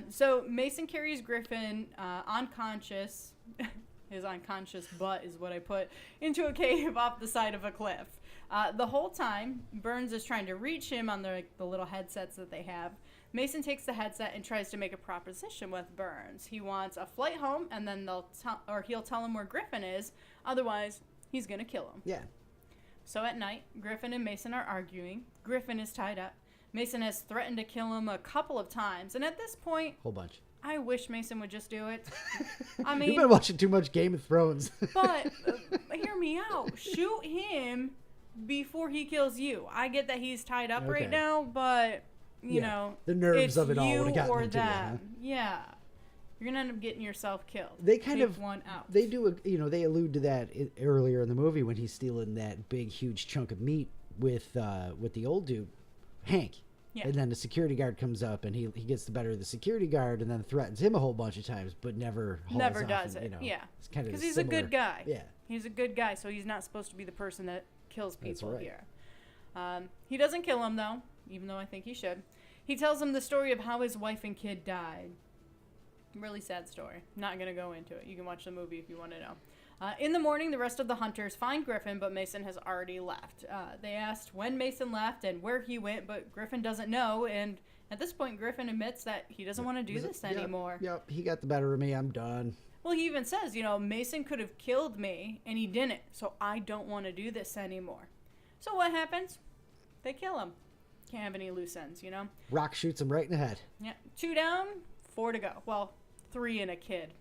So Mason carries Griffin unconscious, his unconscious butt is what I put, into a cave off the side of a cliff. The whole time, Burns is trying to reach him on the little headsets that they have. Mason takes the headset and tries to make a proposition with Burns. He wants a flight home, and then he'll tell him where Griffin is. Otherwise, he's going to kill him. Yeah. So at night, Griffin and Mason are arguing. Griffin is tied up. Mason has threatened to kill him a couple of times. And at this point... Whole bunch. I wish Mason would just do it. I mean... You've been watching too much Game of Thrones. But, hear me out. Shoot him before he kills you. I get that he's tied up right now, but, you know... The nerves it's of it all you would have gotten or into them. you, huh? Yeah. You're going to end up getting yourself killed. They kind Take of... one out. They do, they allude to that earlier in the movie when he's stealing that big, huge chunk of meat with the old dude, Hank. Yeah. And then the security guard comes up and he gets the better of the security guard and then threatens him a whole bunch of times, but never does it. Yeah. It's kind of because he's a good guy. Yeah. He's a good guy, so he's not supposed to be the person that kills people That's right. here. He doesn't kill him, though, even though I think he should. He tells him the story of how his wife and kid died. Really sad story. Not going to go into it. You can watch the movie if you want to know. In the morning, the rest of the hunters find Griffin, but Mason has already left. They asked when Mason left and where he went, but Griffin doesn't know, and at this point, Griffin admits that he doesn't want to do this anymore. Yep, he got the better of me. I'm done. Well, he even says, Mason could have killed me, and he didn't, so I don't want to do this anymore. So what happens? They kill him. Can't have any loose ends, Rock shoots him right in the head. Yeah, 2 down, 4 to go. Well, 3 and a kid.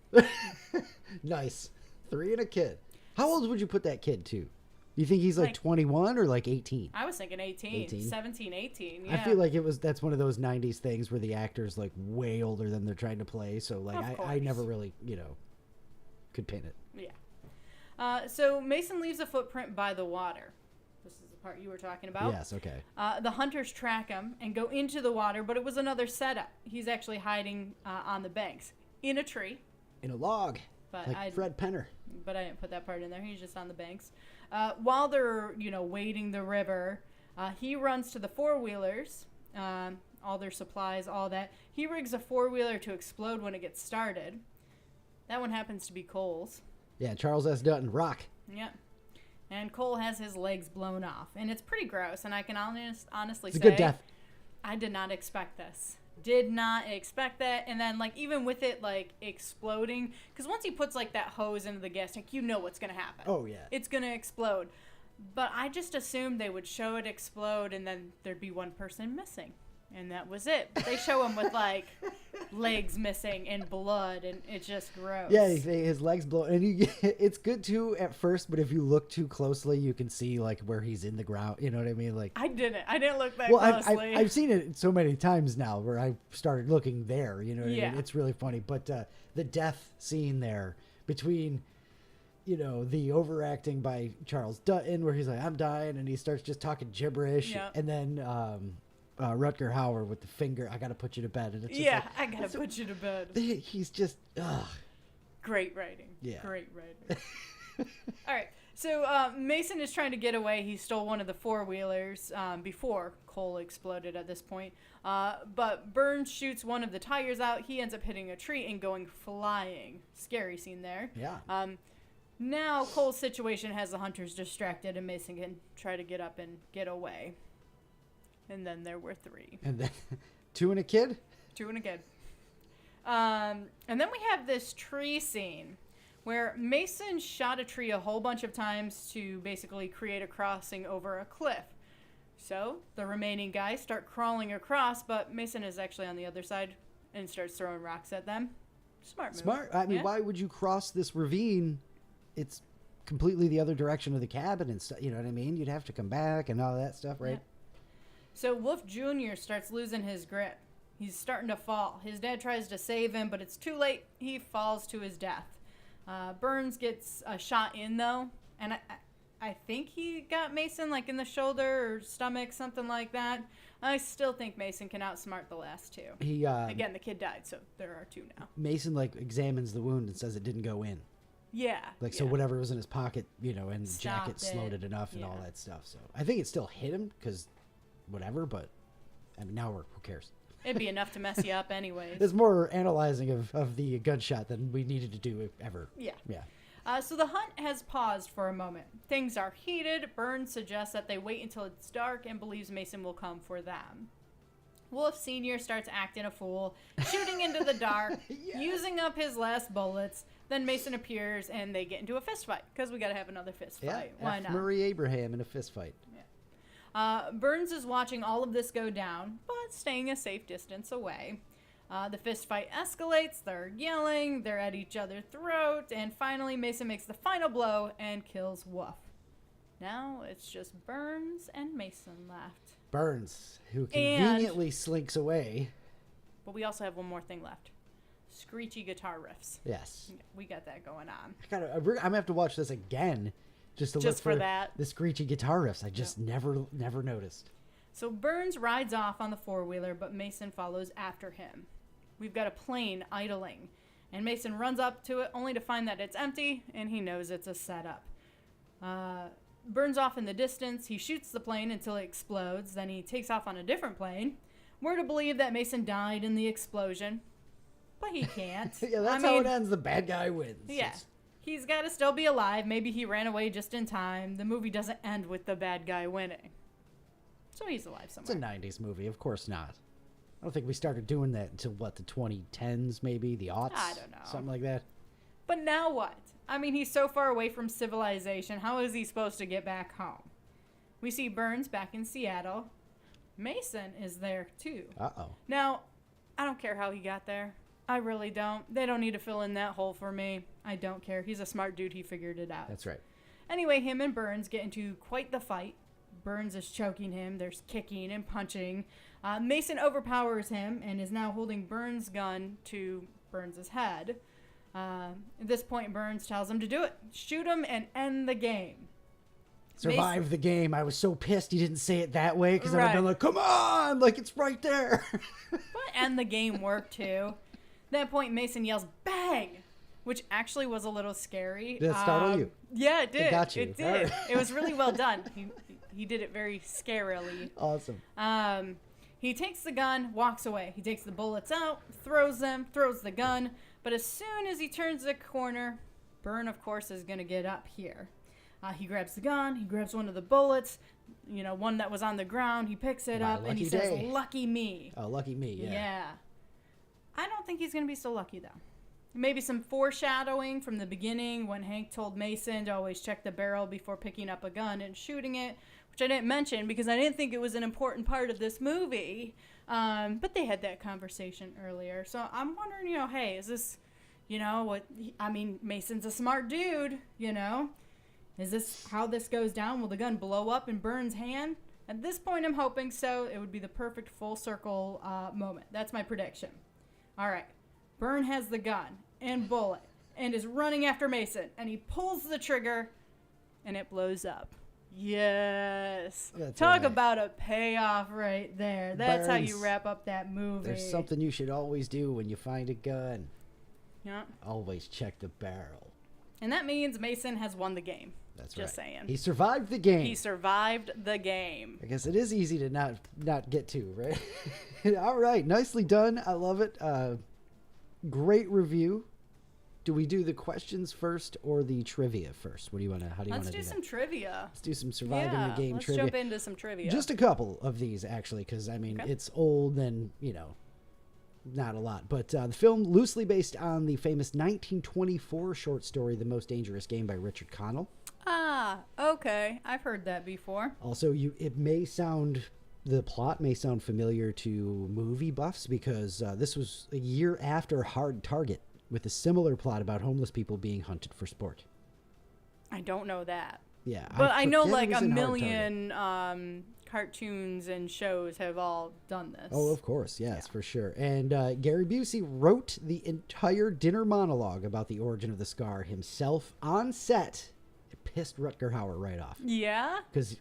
Nice. 3 and a kid. How old would you put that kid to? You think he's like 21 or like 18? I was thinking 18. 17, 18. Yeah. I feel like that's one of those 90s things where the actor's like way older than they're trying to play. So like I never really, could pin it. Yeah. So Mason leaves a footprint by the water. This is the part you were talking about. Yes, okay. The hunters track him and go into the water, but it was another setup. He's actually hiding on the banks in a tree. In a log. But like Fred Penner. But I didn't put that part in there. He's just on the banks. While they're, wading the river, he runs to the four-wheelers, all their supplies, all that. He rigs a four-wheeler to explode when it gets started. That one happens to be Cole's. Yeah, Charles S. Dutton, Rock. Yep. And Cole has his legs blown off. And it's pretty gross. And I can honestly say... It's a good death. I did not expect this. Did not expect that. And then, even with it, exploding... Because once he puts, that hose into the gas tank, you know what's going to happen. Oh, yeah. It's going to explode. But I just assumed they would show it explode and then there'd be one person missing. And that was it. But they show him with, legs missing and blood, and it's just gross. Yeah, his legs blow. And it's good, too, at first, but if you look too closely, you can see, where he's in the ground. You know what I mean? I didn't look that closely. I've seen it so many times now where I started looking there. You know what I mean? It's really funny. But the death scene there between... the overacting by Charles Dutton, where he's like, I'm dying, and he starts just talking gibberish. Yeah. And then Rutger Hauer with the finger, I got to put you to bed. And it's just I got to put you to bed. He's just, great writing. Yeah. Great writing. All right. So Mason is trying to get away. He stole one of the four-wheelers before Cole exploded at this point. But Burns shoots one of the tires out. He ends up hitting a tree and going flying. Scary scene there. Yeah. Now Cole's situation has the hunters distracted, and Mason can try to get up and get away. And then there were 3. And then 2 and a kid? 2 and a kid. And then we have this tree scene where Mason shot a tree a whole bunch of times to basically create a crossing over a cliff. So the remaining guys start crawling across, but Mason is actually on the other side and starts throwing rocks at them. Smart move. Smart. I mean, why would you cross this ravine? It's completely the other direction of the cabin and stuff. You know what I mean? You'd have to come back and all that stuff, right? Yeah. So Wolf Jr. starts losing his grip. He's starting to fall. His dad tries to save him, but it's too late. He falls to his death. Burns gets a shot in, though, and I think he got Mason like in the shoulder or stomach, something like that. I still think Mason can outsmart the last two. He Again, the kid died, so there are two now. Mason like examines the wound and says it didn't go in. Yeah. Like, so whatever was in his pocket, you know, and the jacket Stopped slowed it enough and all that stuff. So I think it still hit him because whatever, but I mean, now who cares? It'd be enough to mess you up anyways. There's more analyzing of the gunshot than we needed to do ever. Yeah. Yeah. So the hunt has paused for a moment. Things are heated. Burns suggests that they wait until it's dark and believes Mason will come for them. Wolf Sr. starts acting a fool, shooting into the dark, using up his last bullets. Then Mason appears and they get into a fist fight because we got to have another fist fight. Why not? Murray Abraham in a fist fight. Burns is watching all of this go down, but staying a safe distance away. The fist fight escalates, they're yelling, they're at each other's throat, and finally Mason makes the final blow and kills Wolf. Now it's just Burns and Mason left. Burns, who conveniently slinks away. But we also have one more thing left. Screechy guitar riffs. Yes. We got that going on. I'm going to have to watch this again just to look for that. The screechy guitar riffs. I just never noticed. So Burns rides off on the four-wheeler, but Mason follows after him. We've got a plane idling, and Mason runs up to it only to find that it's empty, and he knows it's a setup. Burns off in the distance. He shoots the plane until it explodes. Then he takes off on a different plane. We're to believe that Mason died in the explosion, but he can't. Yeah, that's how it ends. The bad guy wins. Yeah. He's got to still be alive. Maybe he ran away just in time. The movie doesn't end with the bad guy winning. So he's alive somewhere. It's a 90s movie. Of course not. I don't think we started doing that until, what, the 2010s maybe? The aughts? I don't know. Something like that. But now what? I mean, he's so far away from civilization. How is he supposed to get back home? We see Burns back in Seattle. Mason is there, too. Uh-oh. Now, I don't care how he got there. I really don't. They don't need to fill in that hole for me. I don't care. He's a smart dude. He figured it out. That's right. Anyway, him and Burns get into quite the fight. Burns is choking him. There's kicking and punching. Mason overpowers him and is now holding Burns' gun to Burns' head. At this point, Burns tells him to do it. Shoot him and end the game. Survive the game. I was so pissed he didn't say it that way because then I've been like, come on, like it's right there. But end the game worked too. At that point, Mason yells, bang! Which actually was a little scary. Did it startle you? Yeah, it did. It got you. It did. Right. It was really well done. He did it very scarily. Awesome. He takes the gun, walks away. He takes the bullets out, throws them, throws the gun. But as soon as he turns the corner, Burn, of course, is going to get up here. He grabs the gun. He grabs one of the bullets, one that was on the ground. He picks it up and he says, lucky me. Oh, lucky me, yeah. Yeah. I don't think he's going to be so lucky, though. Maybe some foreshadowing from the beginning when Hank told Mason to always check the barrel before picking up a gun and shooting it, which I didn't mention because I didn't think it was an important part of this movie. But they had that conversation earlier. So I'm wondering, hey, is this, Mason's a smart dude, Is this how this goes down? Will the gun blow up in Burns' hand? At this point, I'm hoping so. It would be the perfect full circle moment. That's my prediction. All right. Burn has the gun and bullet and is running after Mason. And he pulls the trigger and it blows up. Yes. Talk about a payoff right there. That's how you wrap up that movie. There's something you should always do when you find a gun. Yeah. Always check the barrel. And that means Mason has won the game. That's Just right. saying. He survived the game. He survived the game. I guess it is easy to not get to, right? All right. Nicely done. I love it. Great review. Do we do the questions first or the trivia first? What do you want to? How do you want to do that? Let's do some trivia. Let's do some surviving the game trivia. Let's jump into some trivia. Just a couple of these, actually, because it's old and not a lot. But the film loosely based on the famous 1924 short story, "The Most Dangerous Game" by Richard Connell. Ah, okay. I've heard that before. Also, the plot may sound familiar to movie buffs because this was a year after Hard Target with a similar plot about homeless people being hunted for sport. I don't know that. Yeah. But I know like a million cartoons and shows have all done this. Oh, of course. Yes, for sure. And Gary Busey wrote the entire dinner monologue about the origin of the scar himself on set. pissed Rutger Hauer right off. Yeah? Because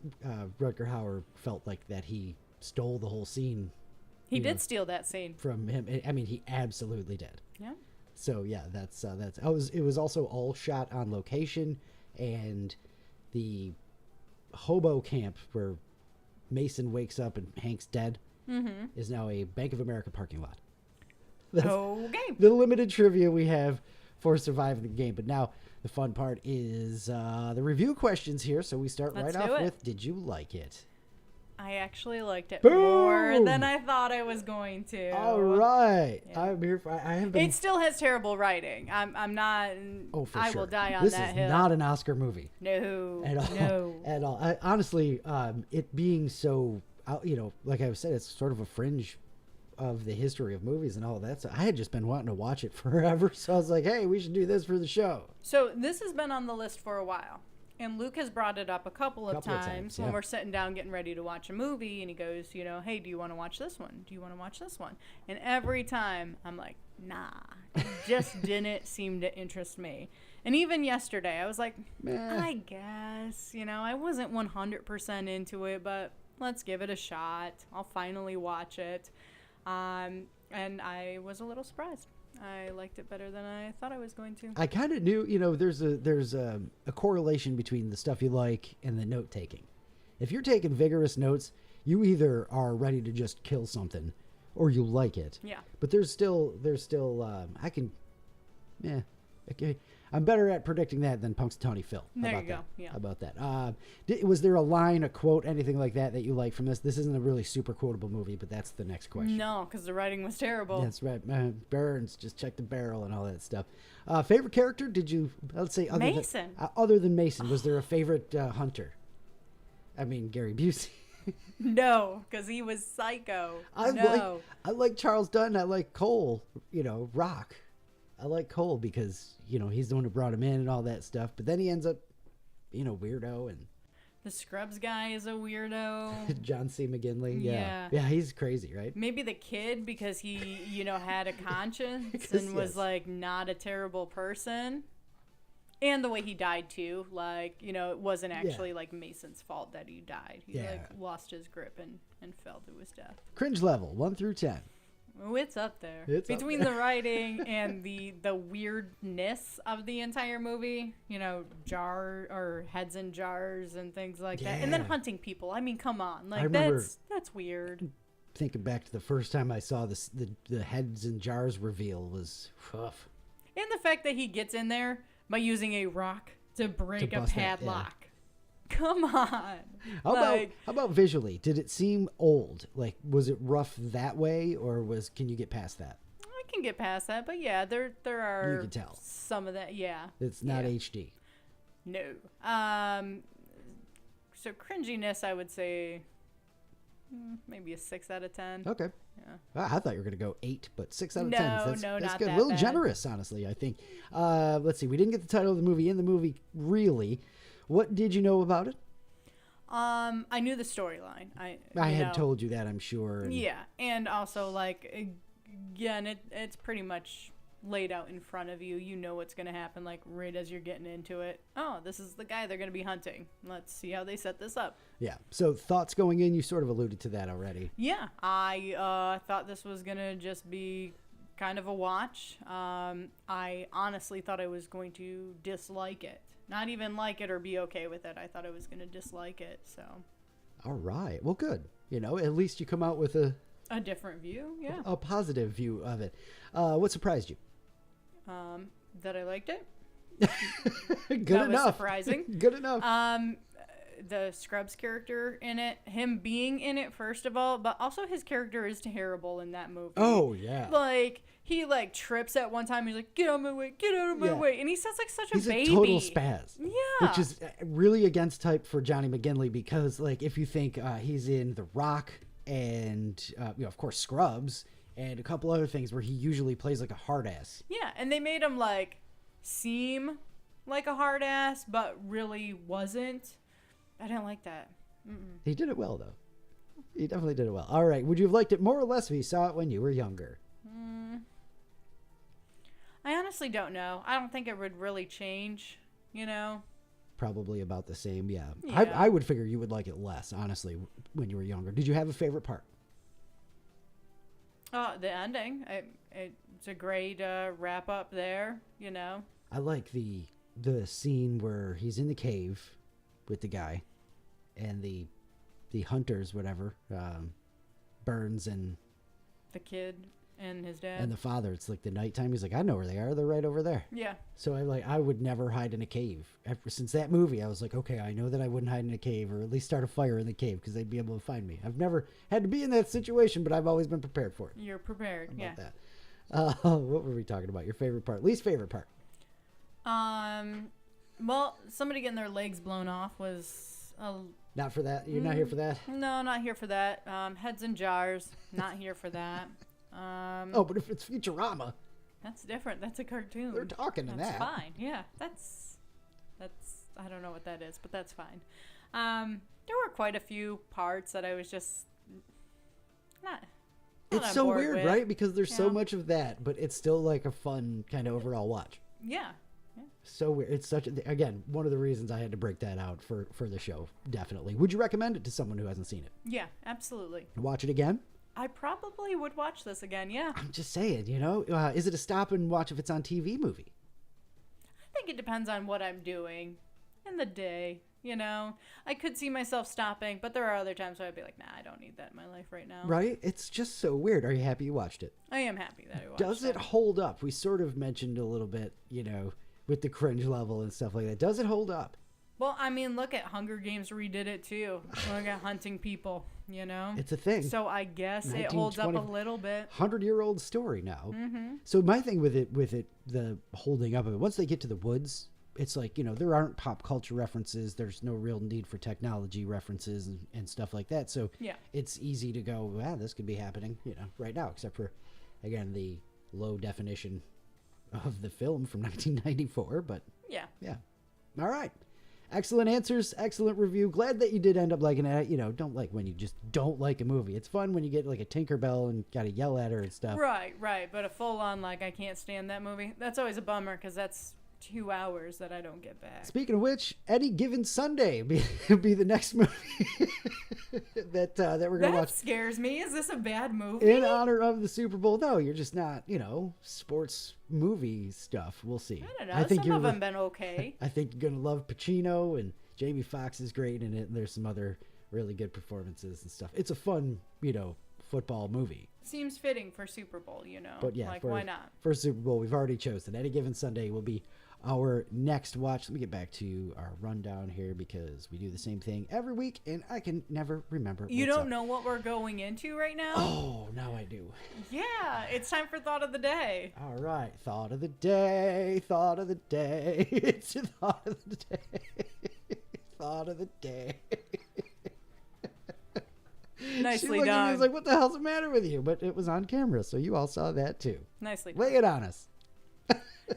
Rutger Hauer felt like that he stole the whole scene. He did steal that scene. From him. I mean, he absolutely did. Yeah. So, yeah, it was also all shot on location, and the hobo camp where Mason wakes up and Hank's dead is now a Bank of America parking lot. That's okay. the limited trivia we have for surviving the game. But now the fun part is the review questions here. So we start Let's right do off it. with, did you like it? I actually liked it Boom! more than I thought I was going to. All right. Yeah. I'm here for, I have been... It still has terrible writing. I'm not. Oh, for I sure. will die on this that is hill. not an Oscar movie. No. At all. No. At all. Honestly, it being so, like I said, it's sort of a fringe of the history of movies and all that. So I had just been wanting to watch it forever. So I was like, hey, we should do this for the show. So this has been on the list for a while. And Luke has brought it up a couple of times when we're sitting down getting ready to watch a movie. And he goes, hey, do you want to watch this one? Do you want to watch this one? And every time I'm like, nah, it just didn't seem to interest me. And even yesterday, I was like, I guess, I wasn't 100% into it, but let's give it a shot. I'll finally watch it. And I was a little surprised. I liked it better than I thought I was going to. I kind of knew, there's a correlation between the stuff you like and the note taking. If you're taking vigorous notes, you either are ready to just kill something or you like it. Yeah. But there's still okay. I'm better at predicting that than Punxatawney Phil. There you go. Yeah. How about that? Was there a line, a quote, anything like that you like from this? This isn't a really super quotable movie, but that's the next question. No, because the writing was terrible. That's right. Burns, just check the barrel and all that stuff. Favorite character? Did you, let's say, Mason. Other than Mason, was there a favorite hunter? I mean, Gary Busey. No, because he was psycho. I like Charles Dunn. I like Cole, Rock. I like Cole because, he's the one who brought him in and all that stuff. But then he ends up being a weirdo. And the Scrubs guy is a weirdo. John C. McGinley. Yeah. Yeah, he's crazy, right? Maybe the kid because he, had a conscience and was, not a terrible person. And the way he died, too. It wasn't actually, Mason's fault that he died. He, lost his grip and fell to his death. Cringe level, 1 through 10. Oh, it's up there. Between the writing and the weirdness of the entire movie, jar or heads in jars and things like that, and then hunting people. I mean, come on, that's weird. Thinking back to the first time I saw this, the heads in jars reveal was rough. And the fact that he gets in there by using a rock to break a padlock. Come on. How about visually? Did it seem old? Was it rough that way, or can you get past that? I can get past that, but yeah, there are. You can tell some of that. Yeah, it's not HD. No. So cringiness, I would say maybe a 6 out of 10. Okay. Yeah. I thought you were going to go 8, but 6 out of 10. That's not good. that A little bad. generous, honestly, I think. Let's see. We didn't get the title of the movie in the movie, really. What did you know about it? I knew the storyline. I had told you that, I'm sure. Yeah, and also again, it's pretty much laid out in front of you. You know what's going to happen right as you're getting into it. Oh, this is the guy they're going to be hunting. Let's see how they set this up. Yeah. So thoughts going in, you sort of alluded to that already. Yeah, I thought this was going to just be kind of a watch. I honestly thought I was going to dislike it. Not even like it or be okay with it. I thought I was going to dislike it, so. All right. Well, good. At least you come out with a different view, yeah. A positive view of it. What surprised you? That I liked it. Good that enough. Was surprising. Good enough. The Scrubs character in it, him being in it, first of all, but also his character is terrible in that movie. Oh, yeah. He trips at one time. He's like, get out of my way, get out of my way. And he sounds like such a baby. He's a total spaz. Yeah. Which is really against type for Johnny McGinley because, if you think he's in The Rock and, of course, Scrubs and a couple other things where he usually plays like a hard ass. Yeah, and they made him, seem like a hard ass, but really wasn't. I didn't like that. Mm-mm. He did it well, though. He definitely did it well. All right. Would you have liked it more or less if you saw it when you were younger? I honestly don't know. I don't think it would really change, probably about the same. Yeah. Yeah. I would figure you would like it less, honestly, when you were younger. Did you have a favorite part? The ending. It's a great wrap up there, you know. I like the scene where he's in the cave with the guy and the hunters, whatever, Burns and The kid and his dad. and the father. It's like the nighttime. He's like, I know where they are. They're right over there. Yeah. So I would never hide in a cave. Ever since that movie, I was like, okay, I know that I wouldn't hide in a cave, or at least start a fire in the cave because they'd be able to find me. I've never had to be in that situation, but I've always been prepared for it. You're prepared. How Yeah. about that? What were we talking about? Your favorite part, least favorite part? Well, somebody getting their legs blown off was Not for that. You're not here for that. no, not here for that. Heads in jars, not here for that. Oh, but if it's Futurama, That's different. That's a cartoon. they're talking to That's that. fine. Yeah, that's I don't know what that is, but that's fine. There were quite a few parts that I was just not It's on so board weird, with. right? Because there's so Yeah. much of that, but it's still like a fun kind of overall watch. Yeah. So weird. It's such again, one of the reasons I had to break that out for the show. Definitely. Would you recommend it to someone who hasn't seen it? Yeah, absolutely. Watch it again? I probably would watch this again. Yeah. I'm just saying, is it a stop and watch if it's on TV movie? I think it depends on what I'm doing in the day. You know, I could see myself stopping, but there are other times where I'd be like, nah, I don't need that in my life right now. Right? It's just so weird. Are you happy you watched it? I am happy that I watched Does it it. hold up? We sort of mentioned a little bit, with the cringe level and stuff like that. Does it hold up? Well, I mean, look at Hunger Games redid it too. Look at hunting people, It's a thing. So I guess it holds up a 1920 little bit. 100-year-old story now. Mm-hmm. So my thing with it, the holding up of it, once they get to the woods, it's like, there aren't pop culture references. There's no real need for technology references and stuff like that. So Yeah. it's easy to go, wow, this could be happening, right now, except for, again, the low definition of the film from 1994. But Yeah. yeah. All right. Excellent answers. Excellent review. Glad that you did end up liking it. Don't like when you just don't like a movie. It's fun when you get like a Tinkerbell and got to yell at her and stuff. Right. But a full on, I can't stand that movie. That's always a bummer because that's 2 hours that I don't get back. Speaking of which, Any Given Sunday be the next movie that we're going to watch. That scares me. Is this a bad movie? In honor of the Super Bowl. No, you're just not, sports movie stuff. We'll see. I don't know. Some of them been okay. I think you're going to love Pacino, and Jamie Foxx is great in it, and there's some other really good performances and stuff. It's a fun, football movie. Seems fitting for Super Bowl, But yeah, why not? For Super Bowl, we've already chosen. Any Given Sunday will be our next watch. Let me get back to our rundown here because we do the same thing every week, and I can never remember. You what's don't up. know what we're going into right now? Oh, now I do. Yeah, it's time for Thought of the Day. All right, thought of the day, thought of the day. It's a thought of the day, thought of the day. Nicely She looked at me and done. was like, "What the hell's the matter with you?" But it was on camera, so you all saw that too. Nicely done. Lay it on us.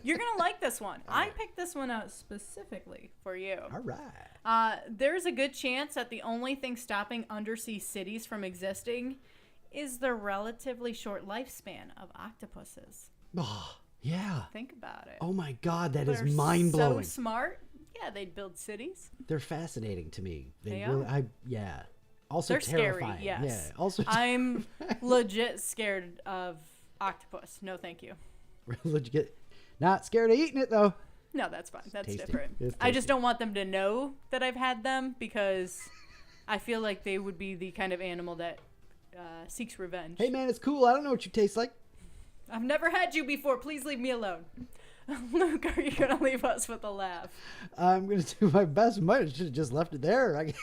You're going to like this one. I picked this one out specifically for you. All right. There's a good chance that the only thing stopping undersea cities from existing is the relatively short lifespan of octopuses. Oh, yeah. Think about it. Oh my God, that is They're mind-blowing. so smart. Yeah, they'd build cities. They're fascinating to me. They really, are. yeah. Also They're terrifying. scary, yes. Yeah. Also I'm legit scared of octopus. No, thank you. legit. Not scared of eating it though. No, that's fine. That's tasty. different. It's I just tasty. don't want them to know that I've had them because I feel like they would be the kind of animal that seeks revenge. Hey man, it's cool. I don't know what you taste like. I've never had you before. Please leave me alone. Luke, are you going to leave us with a laugh? I'm gonna do my best. Might should have just left it there. I guess.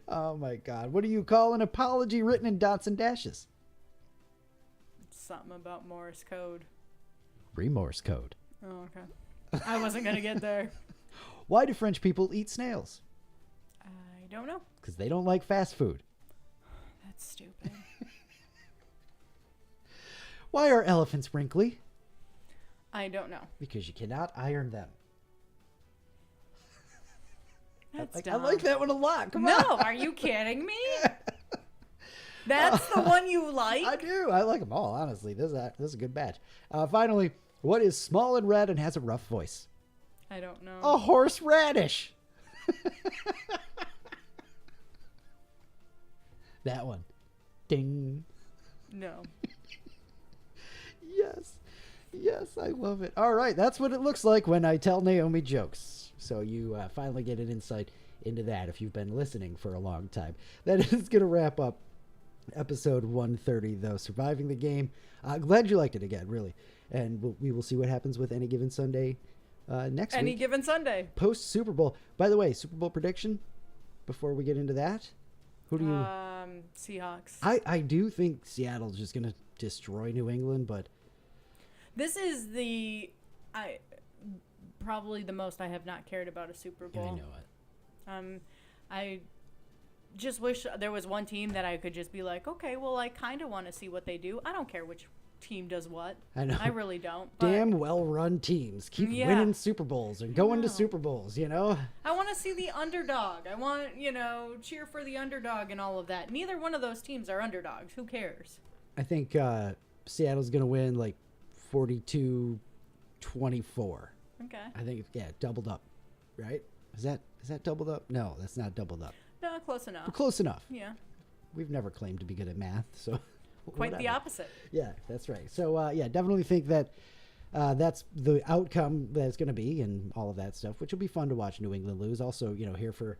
Oh my God! What do you call an apology written in dots and dashes? Something about Morse code. Remorse code. Oh, okay. I wasn't going to get there. Why do French people eat snails? I don't know. Because they don't like fast food. That's stupid. Why are elephants wrinkly? I don't know. Because you cannot iron them. That's I dumb. like that one a lot. Come No, on. are you kidding me? That's the one you like? I do. I like them all, honestly. This is a good batch. Finally, what is small and red and has a rough voice? I don't know. A horseradish. That one. Ding. No. Yes. Yes, I love it. All right, that's what it looks like when I tell Naomi jokes. So you finally get an insight into that if you've been listening for a long time. That is going to wrap up episode 130, though. Surviving the game. Glad you liked it again, really. And we will see what happens with Any Given Sunday next week. Any Given Sunday. Post Super Bowl. By the way, Super Bowl prediction, before we get into that. Who do you... Seahawks. I do think Seattle's just going to destroy New England, but... This is probably the most I have not cared about a Super Bowl. I know it. I just wish there was one team that I could just be like, okay, well, I kind of want to see what they do. I don't care which team does what. I know. I really don't. Damn well-run teams keep winning Super Bowls and going to Super Bowls, you know? I want to see the underdog. I want, cheer for the underdog and all of that. Neither one of those teams are underdogs. Who cares? I think Seattle's going to win like 42-24. Okay. I think, doubled up, right? Is that doubled up? No, that's not doubled up. No, close enough. But close enough. Yeah. We've never claimed to be good at math, so... Quite the opposite. Yeah, that's right. So, definitely think that that's the outcome that it's going to be and all of that stuff, which will be fun to watch New England lose. Also, here for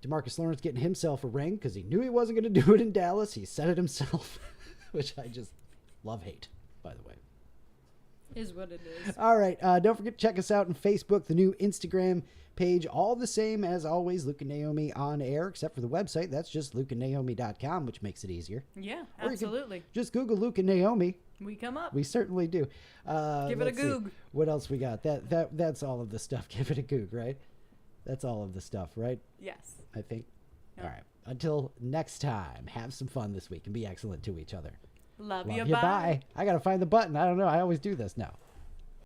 DeMarcus Lawrence getting himself a ring because he knew he wasn't going to do it in Dallas. He said it himself, which I just hate, by the way. Is what it is. All right. Don't forget to check us out on Facebook, the new Instagram page, all the same as always, Luke and Naomi On Air, except for the website. That's just lukeandnaomi.com, which makes it easier. Yeah, absolutely. Just Google Luke and Naomi. We come up. We certainly do. Give it a goog. What else we got? That's all of the stuff. Give it a goog, right? That's all of the stuff, right? Yes. I think. Yep. All right. Until next time, have some fun this week and be excellent to each other. Love Love you. you. Bye. Bye. I got to find the button. I don't know. I always do this now.